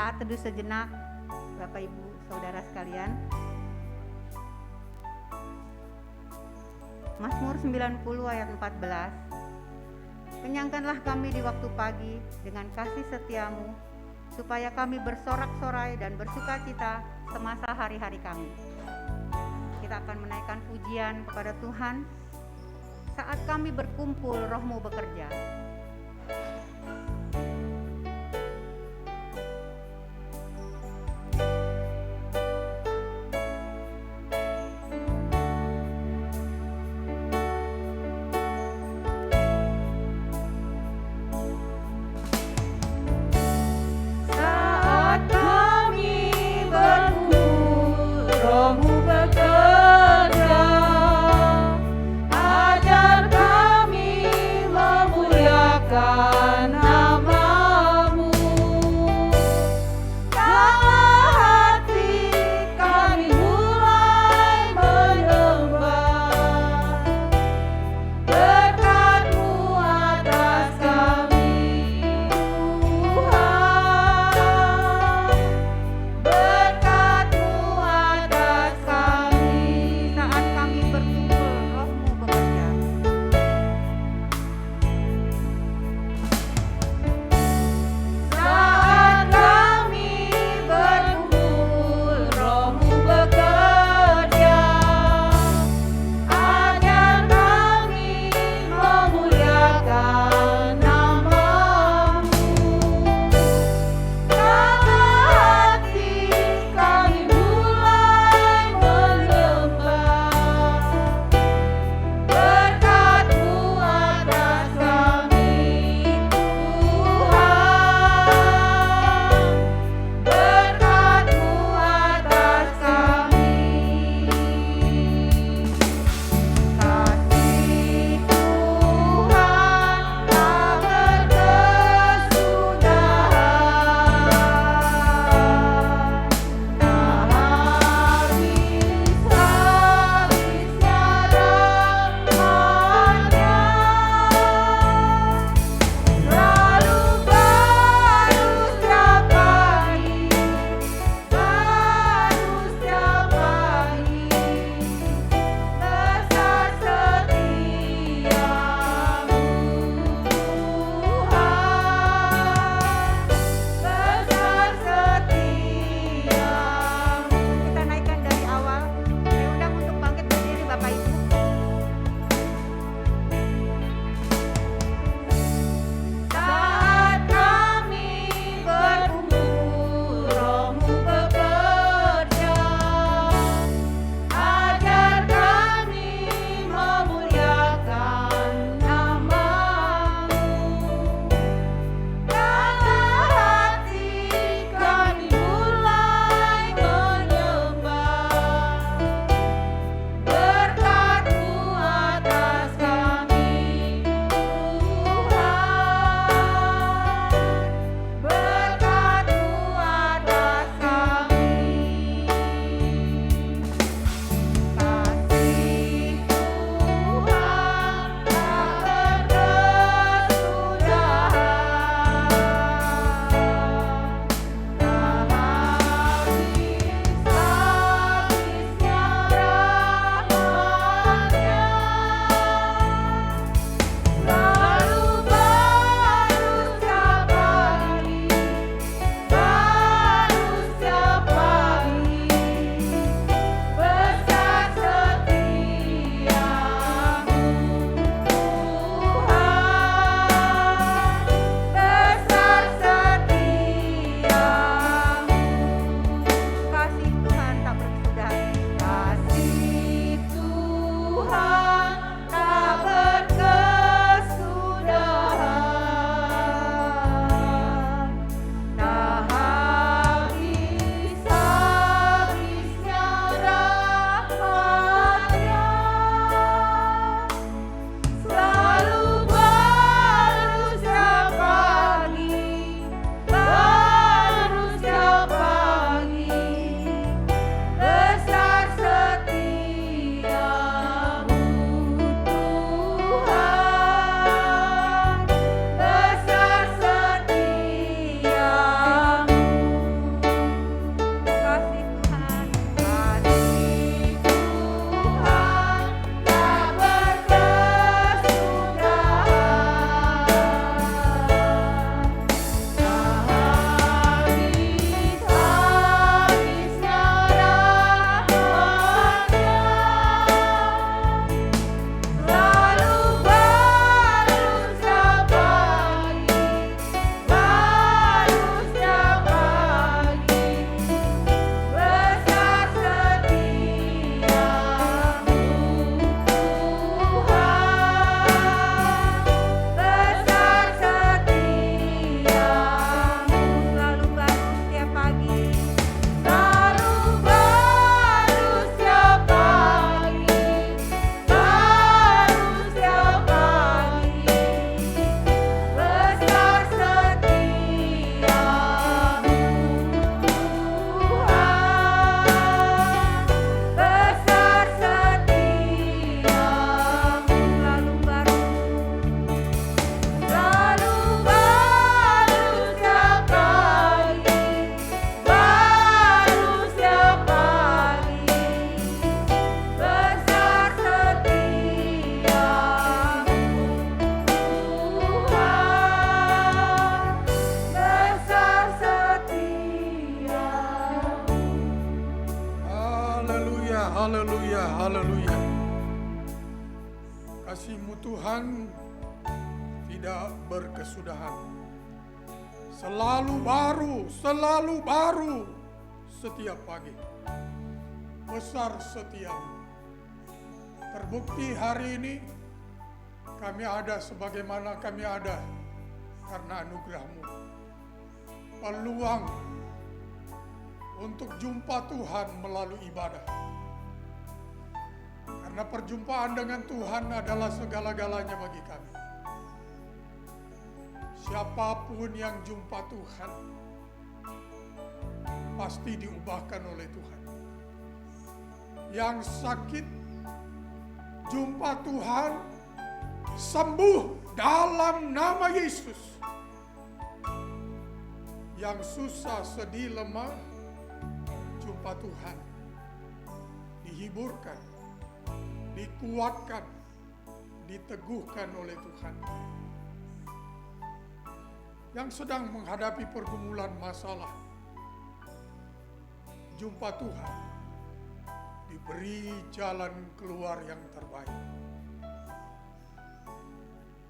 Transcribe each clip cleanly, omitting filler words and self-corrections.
Saat teduh sejenak, Bapak Ibu Saudara sekalian. Mazmur 90 ayat 14. Kenyangkanlah kami di waktu pagi dengan kasih setiamu, supaya kami bersorak-sorai dan bersukacita semasa hari-hari kami. Kita akan menaikkan pujian kepada Tuhan. Saat kami berkumpul, Roh-Mu bekerja. Ajar kami memuliakan Tuhan tidak berkesudahan. Selalu baru setiap pagi. Besar setiamu. Terbukti hari ini kami ada sebagaimana kami ada karena anugerah-Mu. Peluang untuk jumpa Tuhan melalui ibadah. Karena perjumpaan dengan Tuhan adalah segala-galanya bagi kami. Siapapun yang jumpa Tuhan pasti diubahkan oleh Tuhan. Yang sakit jumpa Tuhan, sembuh dalam nama Yesus. Yang susah, sedih, lemah, jumpa Tuhan, dihiburkan, dikuatkan, diteguhkan oleh Tuhan. Yang sedang menghadapi pergumulan masalah, jumpa Tuhan, diberi jalan keluar yang terbaik.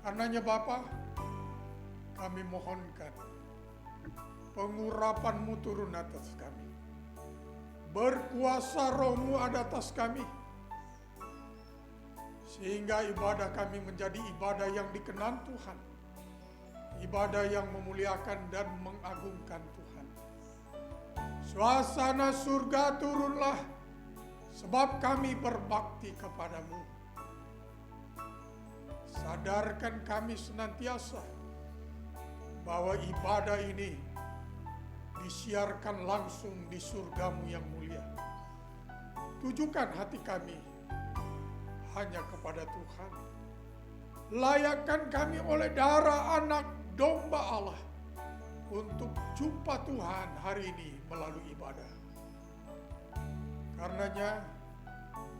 Karenanya Bapa, kami mohonkan pengurapan-Mu turun atas kami. Berkuasa Roh-Mu ada atas kami. Sehingga ibadah kami menjadi ibadah yang dikenan Tuhan. Ibadah yang memuliakan dan mengagungkan Tuhan. Suasana surga turunlah, sebab kami berbakti kepadamu. Sadarkan kami senantiasa bahwa ibadah ini disiarkan langsung di surgamu yang mulia. Tujukan hati kami hanya kepada Tuhan. Layakkan kami oleh darah anak domba Allah untuk jumpa Tuhan hari ini melalui ibadah. Karenanya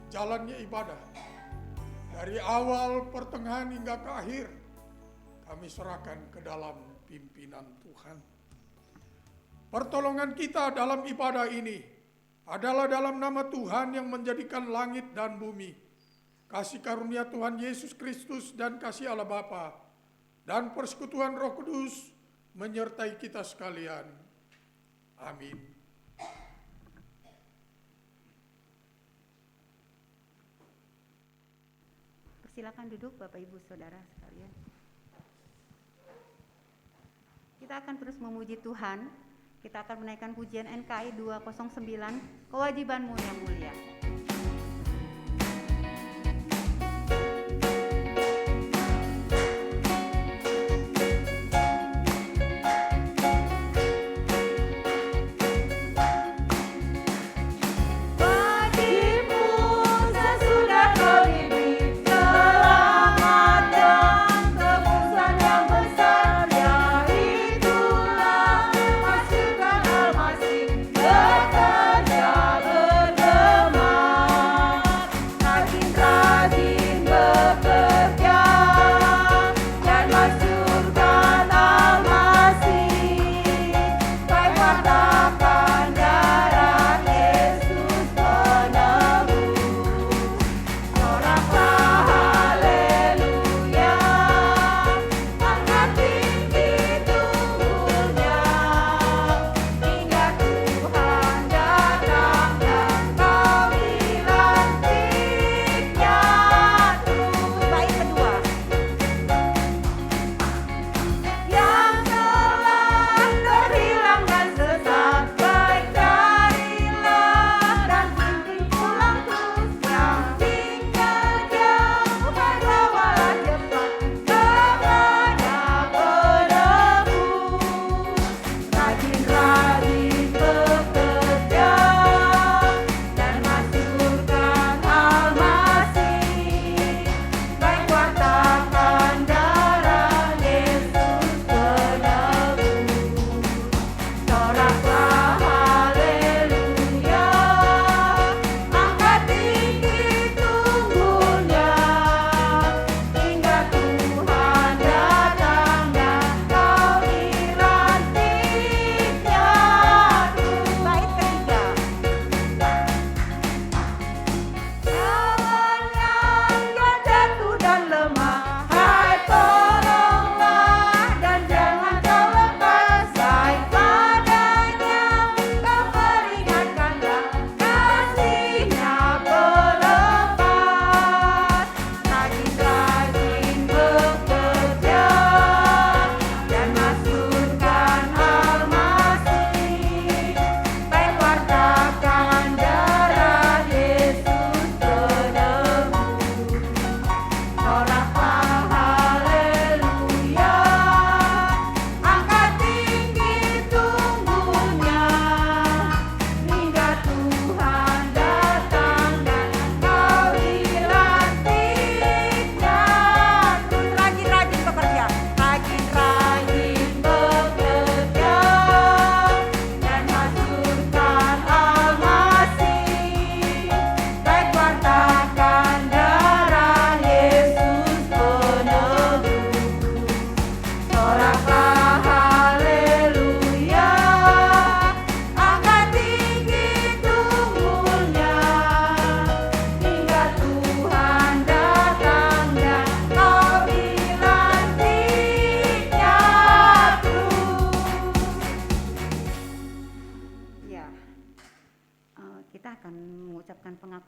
jalannya ibadah dari awal, pertengahan hingga ke akhir kami serahkan ke dalam pimpinan Tuhan. Pertolongan kita dalam ibadah ini adalah dalam nama Tuhan yang menjadikan langit dan bumi. Kasih karunia Tuhan Yesus Kristus dan kasih Allah Bapa dan persekutuan Roh Kudus menyertai kita sekalian. Amin. Silakan duduk Bapak Ibu Saudara sekalian. Kita akan terus memuji Tuhan. Kita akan menaikkan pujian NKI 209, Kewajiban-Mu yang Mulia. Bekerja bersama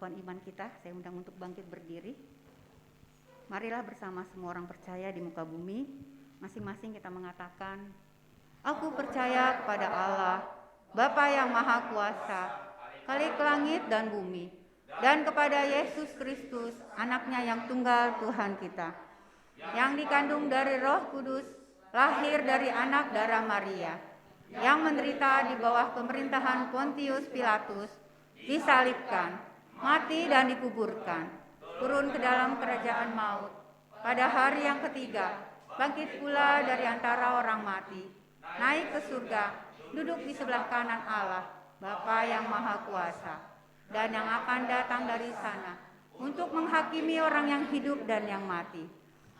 persekutuan iman kita. Saya undang untuk bangkit berdiri. Marilah bersama semua orang percaya di muka bumi, masing-masing kita mengatakan, aku percaya kepada Allah, Bapa yang Maha Kuasa, Khalik langit dan bumi, dan kepada Yesus Kristus, anaknya yang tunggal Tuhan kita, yang dikandung dari Roh Kudus, lahir dari anak darah Maria, yang menderita di bawah pemerintahan Pontius Pilatus, disalibkan, mati dan dikuburkan, turun ke dalam kerajaan maut, pada hari yang ketiga, bangkit pula dari antara orang mati, naik ke surga, duduk di sebelah kanan Allah, Bapa yang Maha Kuasa, dan yang akan datang dari sana untuk menghakimi orang yang hidup dan yang mati.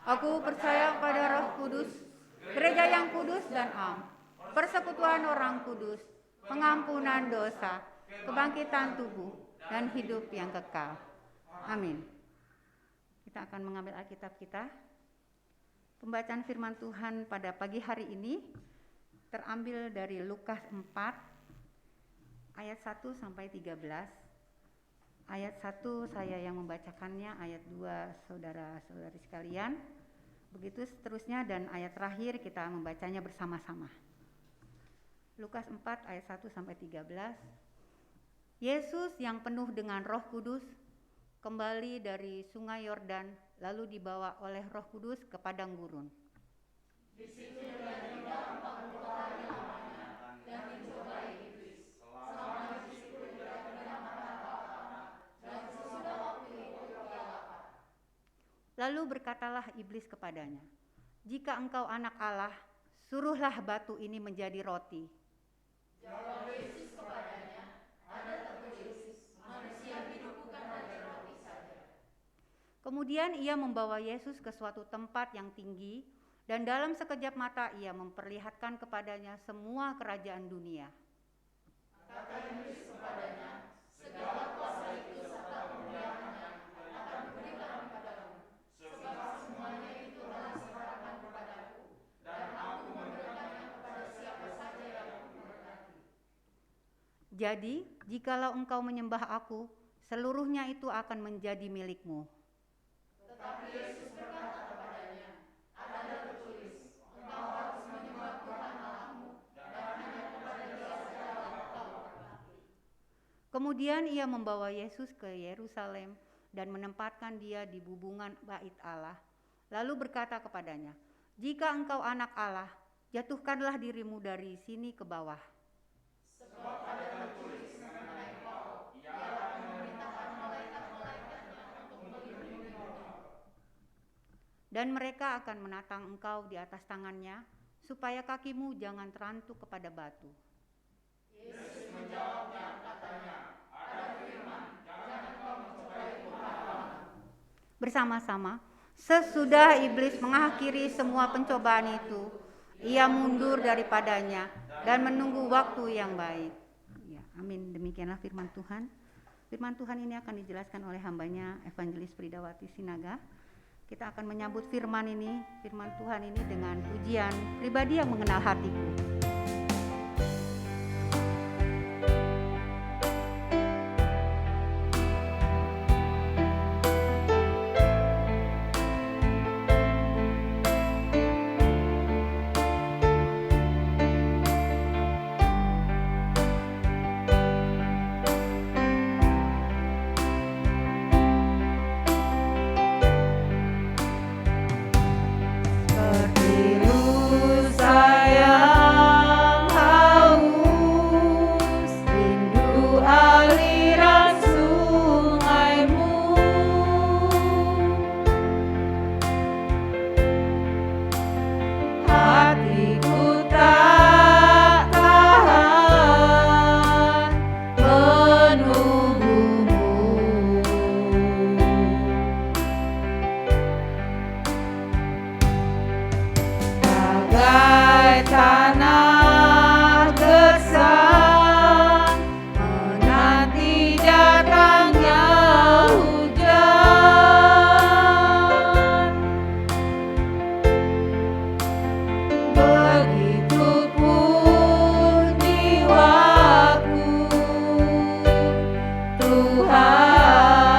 Aku percaya pada Roh Kudus, gereja yang kudus dan am, persekutuan orang kudus, pengampunan dosa, kebangkitan tubuh, dan hidup yang kekal. Amin. Kita akan mengambil Alkitab kita. Pembacaan firman Tuhan pada pagi hari ini terambil dari Lukas 4 ayat 1 sampai 13. Ayat 1 saya yang membacakannya, ayat 2 saudara-saudari sekalian. Begitu seterusnya, dan ayat terakhir kita membacanya bersama-sama. Lukas 4 ayat 1 sampai 13. Yesus yang penuh dengan Roh Kudus kembali dari sungai Yordan, lalu dibawa oleh Roh Kudus ke padang gurun. Di situ dia tinggal 40 hari lamanya dan dicobai iblis. Selama di situ dia tidak makan apa-apa, dan sesudah waktu itu ia lapar. Lalu berkatalah iblis kepadanya, jika engkau anak Allah, suruhlah batu ini menjadi roti. Jawab Yesus kepadanya, ada tertulis, manusia hidup bukan dari roti saja. Kemudian ia membawa Yesus ke suatu tempat yang tinggi, dan dalam sekejap mata ia memperlihatkan kepadanya semua kerajaan dunia. Kata Yesus kepadanya, segala kuasa itu serta kemuliaannya akan kuberikan kepadamu, sebab semuanya itu telah diserahkan kepadaku, dan aku memberikannya kepada siapa saja yang kukehendaki. Jadi, jikalau engkau menyembah aku, seluruhnya itu akan menjadi milikmu. Tetapi Yesus berkata kepadanya, ada tertulis, engkau harus menyembah Tuhan Allahmu, dan hanya kepada Dia saja engkau berbakti. Kemudian ia membawa Yesus ke Yerusalem dan menempatkan dia di bubungan bait Allah. Lalu berkata kepadanya, jika engkau anak Allah, jatuhkanlah dirimu dari sini ke bawah. Sebab ada tertulis mengenai kau, ia akan memerintahkan malaikat-malaikatnya untuk melindungi engkau. Dan mereka akan menatang engkau di atas tangannya, supaya kakimu jangan terantuk kepada batu. Yesus menjawabnya, katanya, ada firman, jangan engkau mencobai Tuhan Allahmu. Bersama-sama, sesudah iblis mengakhiri semua pencobaan itu, ia mundur daripadanya dan menunggu waktu yang baik. Ya, amin. Demikianlah firman Tuhan. Firman Tuhan ini akan dijelaskan oleh hambanya Evangelis Pridawati Sinaga. Kita akan menyambut firman Tuhan ini dengan pujian pribadi yang mengenal hatiku. Tuhan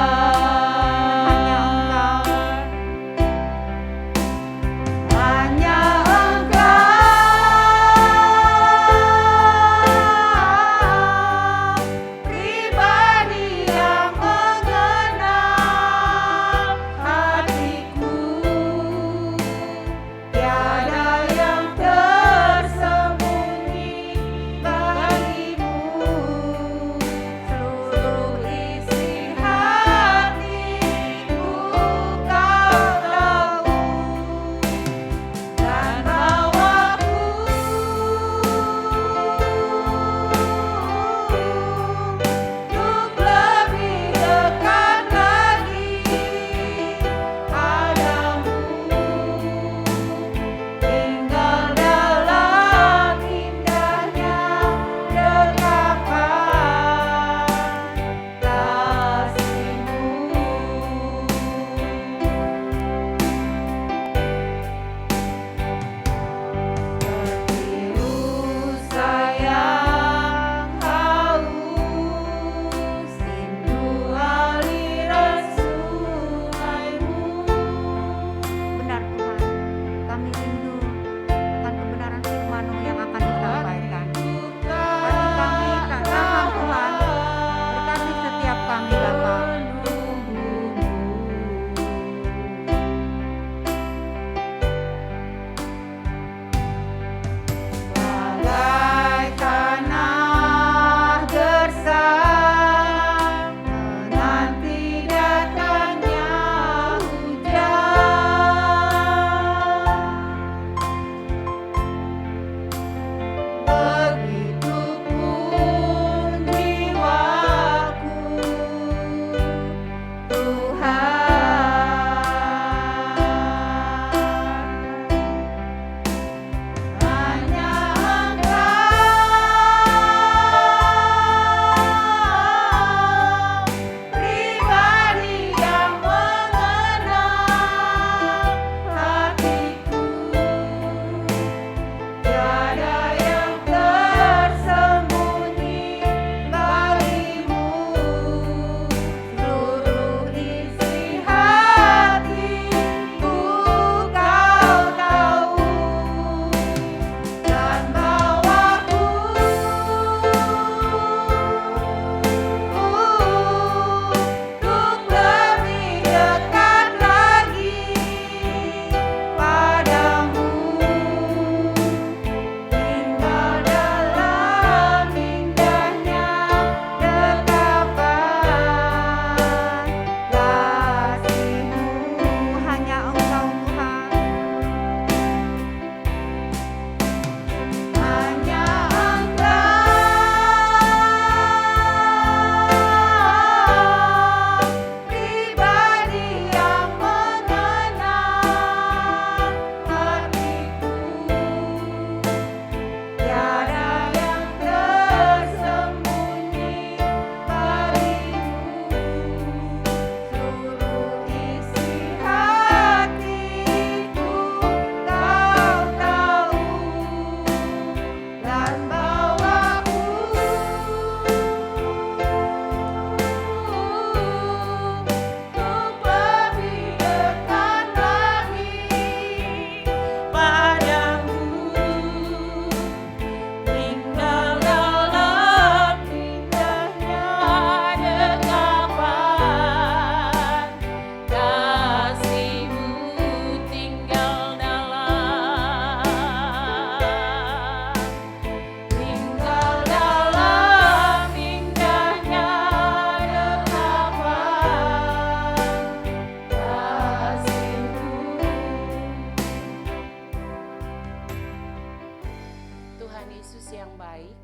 yang baik,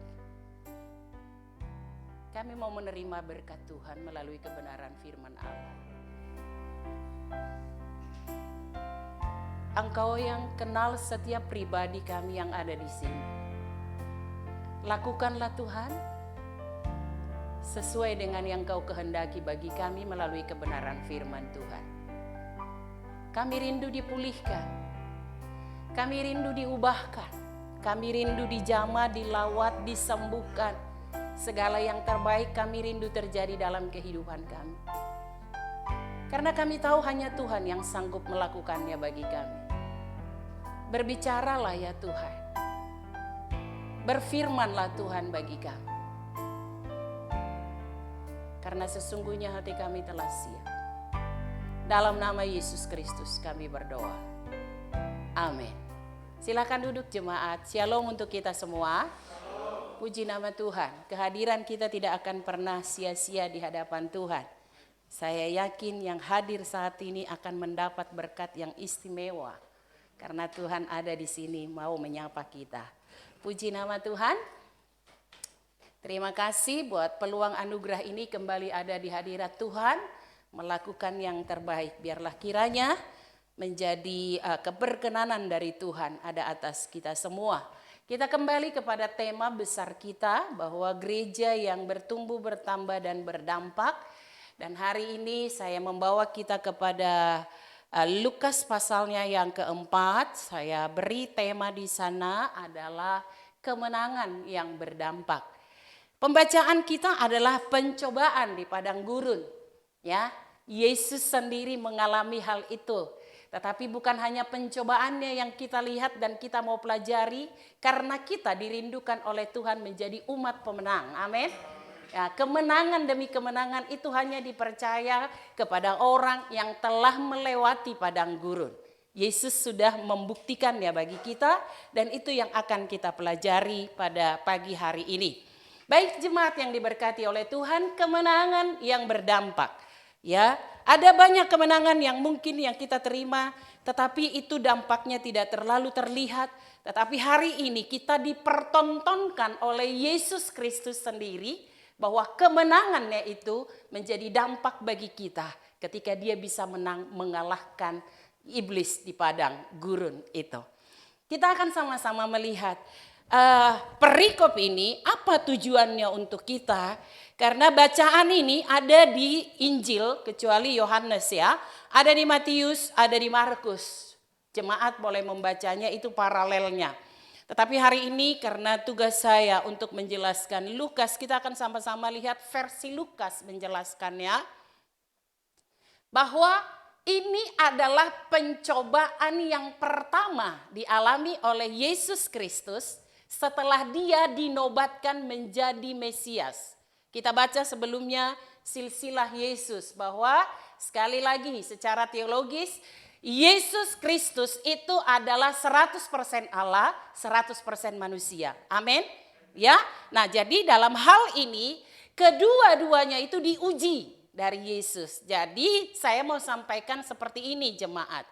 kami mau menerima berkat Tuhan melalui kebenaran firman Allah. Engkau yang kenal setiap pribadi kami yang ada di sini. Lakukanlah Tuhan sesuai dengan yang Kau kehendaki bagi kami melalui kebenaran firman Tuhan. Kami rindu dipulihkan, kami rindu diubahkan, kami rindu dijamah, dilawat, disembuhkan. Segala yang terbaik kami rindu terjadi dalam kehidupan kami. Karena kami tahu hanya Tuhan yang sanggup melakukannya bagi kami. Berbicaralah ya Tuhan. Berfirmanlah Tuhan bagi kami. Karena sesungguhnya hati kami telah siap. Dalam nama Yesus Kristus kami berdoa. Amin. Silakan duduk jemaat. Shalom untuk kita semua. Puji nama Tuhan. Kehadiran kita tidak akan pernah sia-sia di hadapan Tuhan. Saya yakin yang hadir saat ini akan mendapat berkat yang istimewa. Karena Tuhan ada di sini mau menyapa kita. Puji nama Tuhan. Terima kasih buat peluang anugerah ini kembali ada di hadirat Tuhan. Melakukan yang terbaik. Biarlah kiranya menjadi keberkenanan dari Tuhan ada atas kita semua. Kita kembali kepada tema besar kita bahwa gereja yang bertumbuh, bertambah dan berdampak. Dan hari ini saya membawa kita kepada Lukas pasalnya yang keempat. Saya beri tema di sana adalah kemenangan yang berdampak. Pembacaan kita adalah pencobaan di padang gurun. Ya, Yesus sendiri mengalami hal itu. Tetapi bukan hanya pencobaannya yang kita lihat dan kita mau pelajari. Karena kita dirindukan oleh Tuhan menjadi umat pemenang. Amin. Ya, kemenangan demi kemenangan itu hanya dipercaya kepada orang yang telah melewati padang gurun. Yesus sudah membuktikannya bagi kita dan itu yang akan kita pelajari pada pagi hari ini. Baik jemaat yang diberkati oleh Tuhan, kemenangan yang berdampak. Ya, ada banyak kemenangan yang mungkin yang kita terima, tetapi itu dampaknya tidak terlalu terlihat. Tetapi hari ini kita dipertontonkan oleh Yesus Kristus sendiri bahwa kemenangannya itu menjadi dampak bagi kita ketika dia bisa mengalahkan iblis di padang gurun itu. Kita akan sama-sama melihat perikop ini apa tujuannya untuk kita. Karena bacaan ini ada di Injil kecuali Yohanes ya. Ada di Matius, ada di Markus. Jemaat boleh membacanya itu paralelnya. Tetapi hari ini karena tugas saya untuk menjelaskan Lukas, kita akan sama-sama lihat versi Lukas menjelaskannya. Bahwa ini adalah pencobaan yang pertama dialami oleh Yesus Kristus setelah dia dinobatkan menjadi Mesias. Kita baca sebelumnya silsilah Yesus bahwa sekali lagi secara teologis Yesus Kristus itu adalah 100% Allah, 100% manusia. Amin. Ya. Nah, jadi dalam hal ini kedua-duanya itu diuji dari Yesus. Jadi saya mau sampaikan seperti ini jemaat.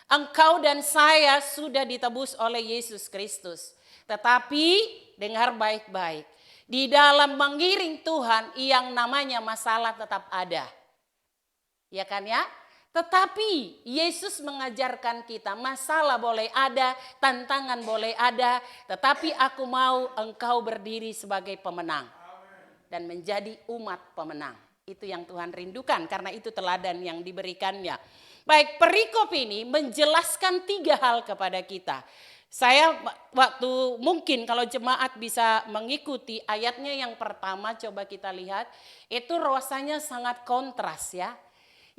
Engkau dan saya sudah ditebus oleh Yesus Kristus. Tetapi dengar baik-baik. Di dalam mengiring Tuhan yang namanya masalah tetap ada. Ya kan ya? Tetapi Yesus mengajarkan kita masalah boleh ada, tantangan boleh ada. Tetapi aku mau engkau berdiri sebagai pemenang. Dan menjadi umat pemenang. Itu yang Tuhan rindukan karena itu teladan yang diberikannya. Baik, perikop ini menjelaskan 3 hal kepada kita. Saya waktu mungkin kalau jemaat bisa mengikuti ayatnya yang pertama coba kita lihat. Itu rasanya sangat kontras ya.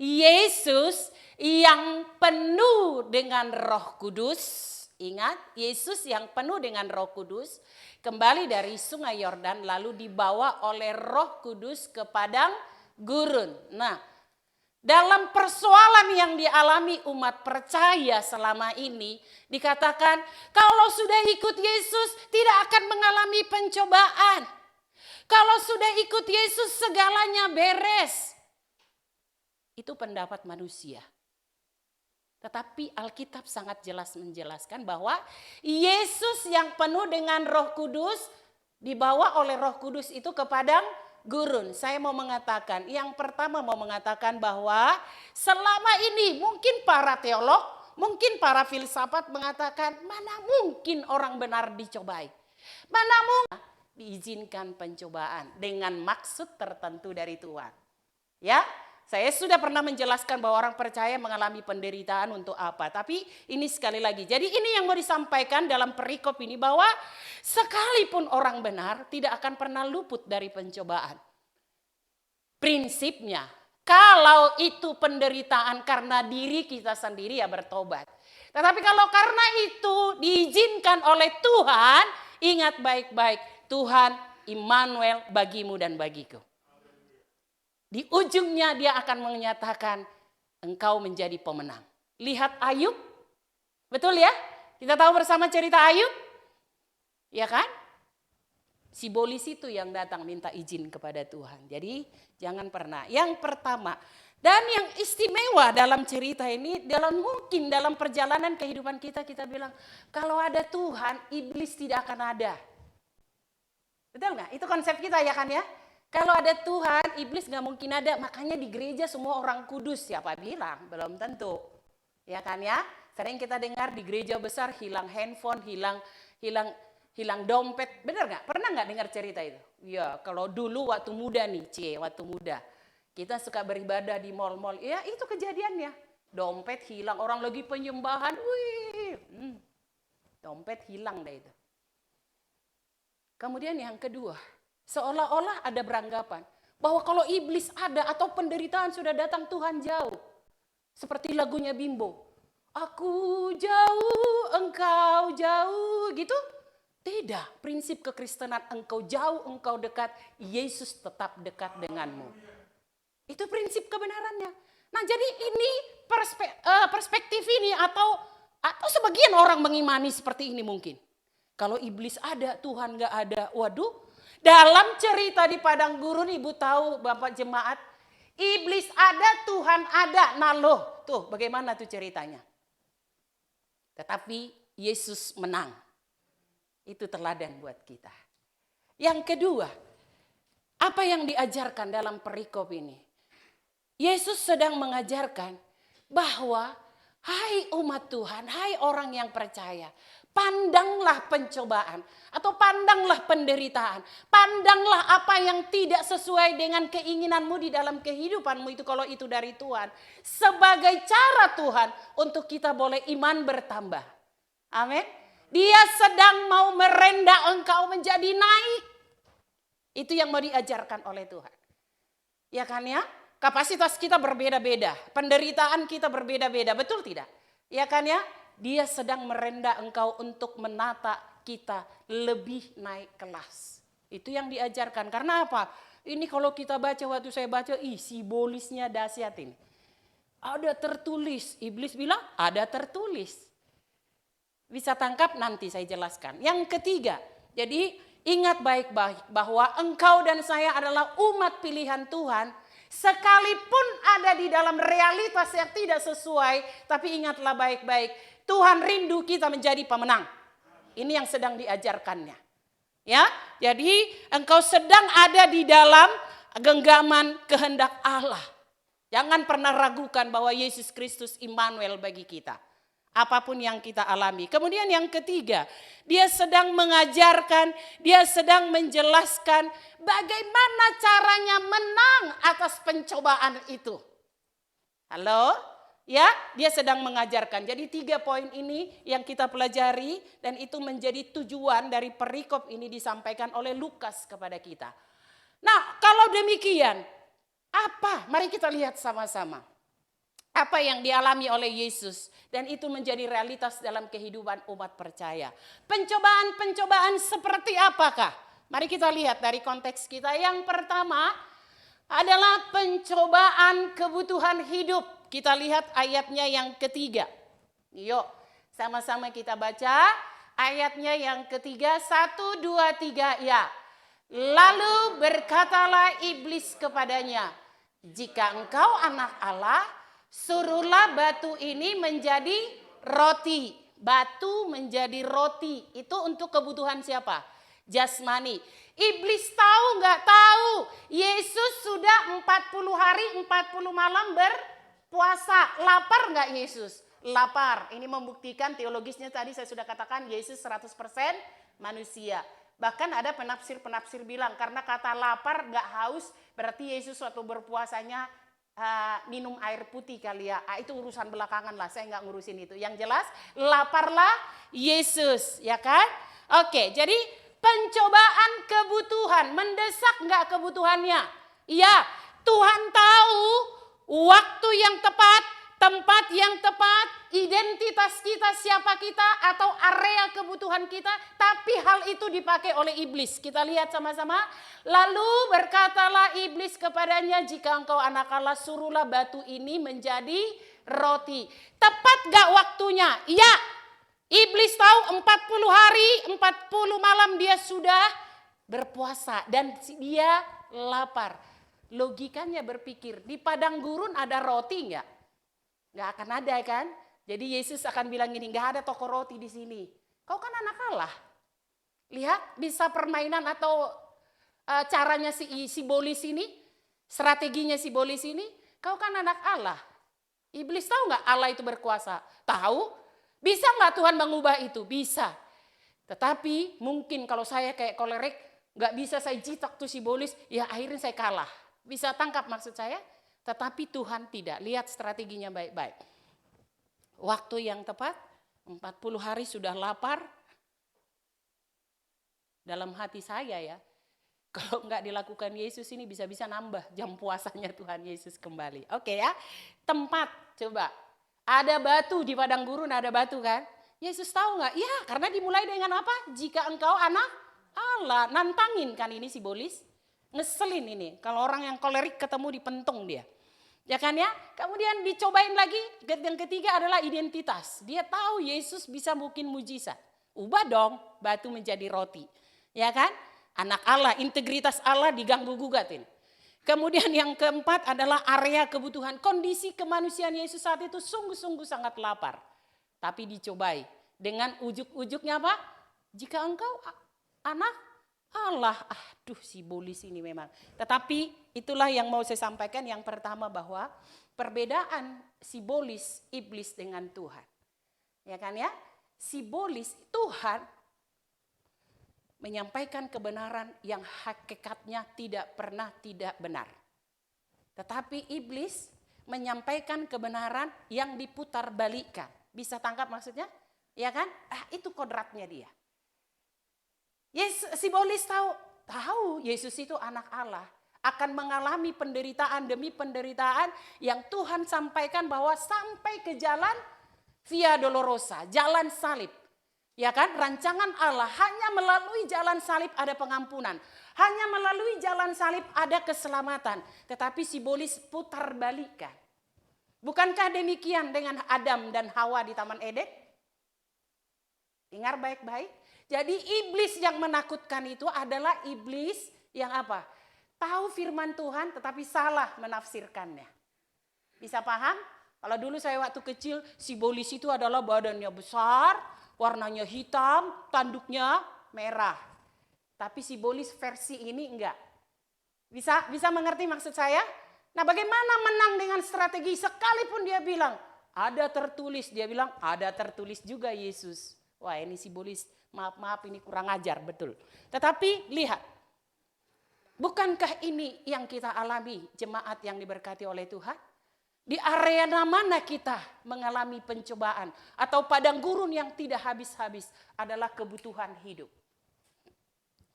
Yesus yang penuh dengan Roh Kudus. Ingat, Yesus yang penuh dengan Roh Kudus. Kembali dari sungai Yordan lalu dibawa oleh Roh Kudus ke padang gurun. Nah, dalam persoalan yang dialami umat percaya selama ini dikatakan kalau sudah ikut Yesus tidak akan mengalami pencobaan. Kalau sudah ikut Yesus segalanya beres. Itu pendapat manusia. Tetapi Alkitab sangat jelas menjelaskan bahwa Yesus yang penuh dengan Roh Kudus dibawa oleh Roh Kudus itu ke padang gurun. Saya mau mengatakan, yang pertama mau mengatakan bahwa selama ini mungkin para teolog, mungkin para filsafat mengatakan mana mungkin orang benar dicobai. Mana mungkin diizinkan pencobaan dengan maksud tertentu dari Tuhan. Ya, saya sudah pernah menjelaskan bahwa orang percaya mengalami penderitaan untuk apa. Tapi ini sekali lagi. Jadi ini yang mau disampaikan dalam perikop ini bahwa sekalipun orang benar tidak akan pernah luput dari pencobaan. Prinsipnya, kalau itu penderitaan karena diri kita sendiri ya bertobat. Tetapi kalau karena itu diizinkan oleh Tuhan, ingat baik-baik, Tuhan Immanuel bagimu dan bagiku. Di ujungnya dia akan menyatakan engkau menjadi pemenang. Lihat Ayub, betul ya? Kita tahu bersama cerita Ayub, ya kan? Si bolis itu yang datang minta izin kepada Tuhan. Jadi jangan pernah. Yang pertama, dan yang istimewa dalam cerita ini, mungkin dalam perjalanan kehidupan kita bilang, kalau ada Tuhan, iblis tidak akan ada. Betul nggak? Itu konsep kita ya kan ya? Kalau ada Tuhan, iblis nggak mungkin ada. Makanya di gereja semua orang kudus. Siapa bilang? Belum tentu. Ya kan ya? Sering kita dengar di gereja besar hilang handphone, hilang dompet. Benar nggak? Pernah nggak dengar cerita itu? Ya, kalau dulu waktu muda nih, waktu muda. Kita suka beribadah di mal-mal. Ya itu kejadiannya. Dompet hilang. Orang lagi penyembahan. Dompet hilang deh itu. Kemudian yang kedua. Seolah-olah ada beranggapan bahwa kalau iblis ada atau penderitaan sudah datang, Tuhan jauh. Seperti lagunya Bimbo. Aku jauh, engkau jauh, gitu. Tidak, prinsip kekristenan engkau jauh, engkau dekat, Yesus tetap dekat denganmu. Itu prinsip kebenarannya. Nah jadi ini perspektif ini atau sebagian orang mengimani seperti ini mungkin. Kalau iblis ada, Tuhan gak ada, waduh. Dalam cerita di padang gurun, ibu tahu Bapak jemaat, iblis ada, Tuhan ada. Nah loh, tuh bagaimana tuh ceritanya. Tetapi Yesus menang. Itu teladan buat kita. Yang kedua, apa yang diajarkan dalam perikop ini? Yesus sedang mengajarkan bahwa hai umat Tuhan, hai orang yang percaya, pandanglah pencobaan atau pandanglah penderitaan. Pandanglah apa yang tidak sesuai dengan keinginanmu di dalam kehidupanmu itu, kalau itu dari Tuhan. Sebagai cara Tuhan untuk kita boleh iman bertambah. Amin. Dia sedang mau merendah engkau menjadi naik. Itu yang mau diajarkan oleh Tuhan. Ya kan ya? Kapasitas kita berbeda-beda. Penderitaan kita berbeda-beda. Betul tidak? Ya kan ya? Dia sedang merendah engkau untuk menata kita lebih naik kelas. Itu yang diajarkan. Karena apa? Ini kalau kita baca, waktu saya baca, si bolisnya dahsyat ini. Ada tertulis. Iblis bilang ada tertulis. Bisa tangkap nanti saya jelaskan. Yang ketiga, jadi ingat baik-baik bahwa engkau dan saya adalah umat pilihan Tuhan. Sekalipun ada di dalam realitas yang tidak sesuai, tapi ingatlah baik-baik, Tuhan rindu kita menjadi pemenang. Ini yang sedang diajarkannya. Ya, jadi engkau sedang ada di dalam genggaman kehendak Allah. Jangan pernah ragukan bahwa Yesus Kristus Immanuel bagi kita. Apapun yang kita alami. Kemudian yang ketiga, dia sedang mengajarkan, dia sedang menjelaskan bagaimana caranya menang atas pencobaan itu. Halo? Ya, dia sedang mengajarkan. Jadi 3 poin ini yang kita pelajari dan itu menjadi tujuan dari perikop ini disampaikan oleh Lukas kepada kita. Nah, kalau demikian, apa? Mari kita lihat sama-sama. Apa yang dialami oleh Yesus dan itu menjadi realitas dalam kehidupan umat percaya. Pencobaan-pencobaan seperti apakah? Mari kita lihat dari konteks kita. Yang pertama adalah pencobaan kebutuhan hidup. Kita lihat ayatnya yang ketiga. Yuk, sama-sama kita baca ayatnya yang ketiga. 1, 2, 3, ya. Lalu berkatalah iblis kepadanya, jika engkau anak Allah, Suruhlah batu ini menjadi roti. Batu menjadi roti. Itu untuk kebutuhan siapa? Jasmani. Iblis tahu nggak? Tahu. Yesus sudah 40 hari 40 malam berpuasa. Lapar nggak Yesus? Lapar. Ini membuktikan teologisnya tadi saya sudah katakan Yesus 100% manusia. Bahkan ada penafsir-penafsir bilang karena kata lapar nggak haus berarti Yesus waktu berpuasanya minum air putih kali ya. Itu urusan belakangan lah, saya nggak ngurusin itu. Yang jelas laparlah Yesus, ya kan? Oke, jadi pencobaan kebutuhan, mendesak nggak kebutuhannya? Iya, Tuhan tahu waktu yang tepat, tempat yang tepat, identitas kita, siapa kita, atau area kebutuhan kita, tapi hal itu dipakai oleh iblis. Kita lihat sama-sama. Lalu berkatalah iblis kepadanya, jika engkau anak Allah, suruhlah batu ini menjadi roti. Tepat gak waktunya? Iya. Iblis tahu 40 hari, 40 malam dia sudah berpuasa dan dia lapar. Logikanya berpikir, di padang gurun ada roti nggak? Nggak akan ada kan? Jadi Yesus akan bilang gini, nggak ada toko roti di sini. Kau kan anak Allah. Lihat bisa permainan atau caranya si bolis ini, strateginya si bolis ini. Kau kan anak Allah. Iblis tahu nggak Allah itu berkuasa? Tahu. Bisa nggak Tuhan mengubah itu? Bisa. Tetapi mungkin kalau saya kayak kolerik, nggak bisa saya jitak tuh si bolis, ya akhirnya saya kalah. Bisa tangkap maksud saya? Tetapi Tuhan tidak. Lihat strateginya baik-baik. Waktu yang tepat, 40 hari sudah lapar. Dalam hati saya ya, kalau nggak dilakukan Yesus ini bisa-bisa nambah jam puasanya Tuhan Yesus kembali. Oke ya, tempat coba. Ada batu di padang gurun, ada batu kan? Yesus tahu nggak? Ya, karena dimulai dengan apa? Jika engkau anak Allah. Nantangin kan ini si bolis. Ngeselin ini. Kalau orang yang kolerik ketemu dipentung dia. Ya kan ya? Kemudian dicobain lagi. Yang ketiga adalah identitas. Dia tahu Yesus bisa mungkin mujizat. Ubah dong batu menjadi roti. Ya kan? Anak Allah, integritas Allah diganggu gugat ini. Kemudian yang keempat adalah area kebutuhan. Kondisi kemanusiaan Yesus saat itu sungguh-sungguh sangat lapar. Tapi dicobai. Dengan ujuk-ujuknya apa? Jika engkau anak Allah. Aduh si bolis ini memang. Tetapi itulah yang mau saya sampaikan. Yang pertama bahwa perbedaan si bolis iblis dengan Tuhan. Ya kan ya? Si bolis Tuhan menyampaikan kebenaran yang hakikatnya tidak pernah tidak benar. Tetapi iblis menyampaikan kebenaran yang diputar balikan. Bisa tangkap maksudnya? Ya kan? Itu kodratnya dia. Si bolis tahu Yesus itu anak Allah. Akan mengalami penderitaan demi penderitaan yang Tuhan sampaikan bahwa sampai ke jalan Via Dolorosa, jalan salib. Ya kan, rancangan Allah hanya melalui jalan salib ada pengampunan. Hanya melalui jalan salib ada keselamatan. Tetapi si bolis putar balikan. Bukankah demikian dengan Adam dan Hawa di Taman Eden? Dengar baik-baik. Jadi iblis yang menakutkan itu adalah iblis yang apa? Tahu firman Tuhan tetapi salah menafsirkannya. Bisa paham? Kalau dulu saya waktu kecil, si bolis itu adalah badannya besar, warnanya hitam, tanduknya merah. Tapi si bolis versi ini enggak. Bisa mengerti maksud saya? Nah bagaimana menang dengan strategi sekalipun dia bilang, ada tertulis. Dia bilang, ada tertulis juga Yesus. Wah ini si bolis, maaf ini kurang ajar betul. Tetapi lihat, bukankah ini yang kita alami jemaat yang diberkati oleh Tuhan? Di area mana kita mengalami pencobaan atau padang gurun yang tidak habis-habis adalah kebutuhan hidup.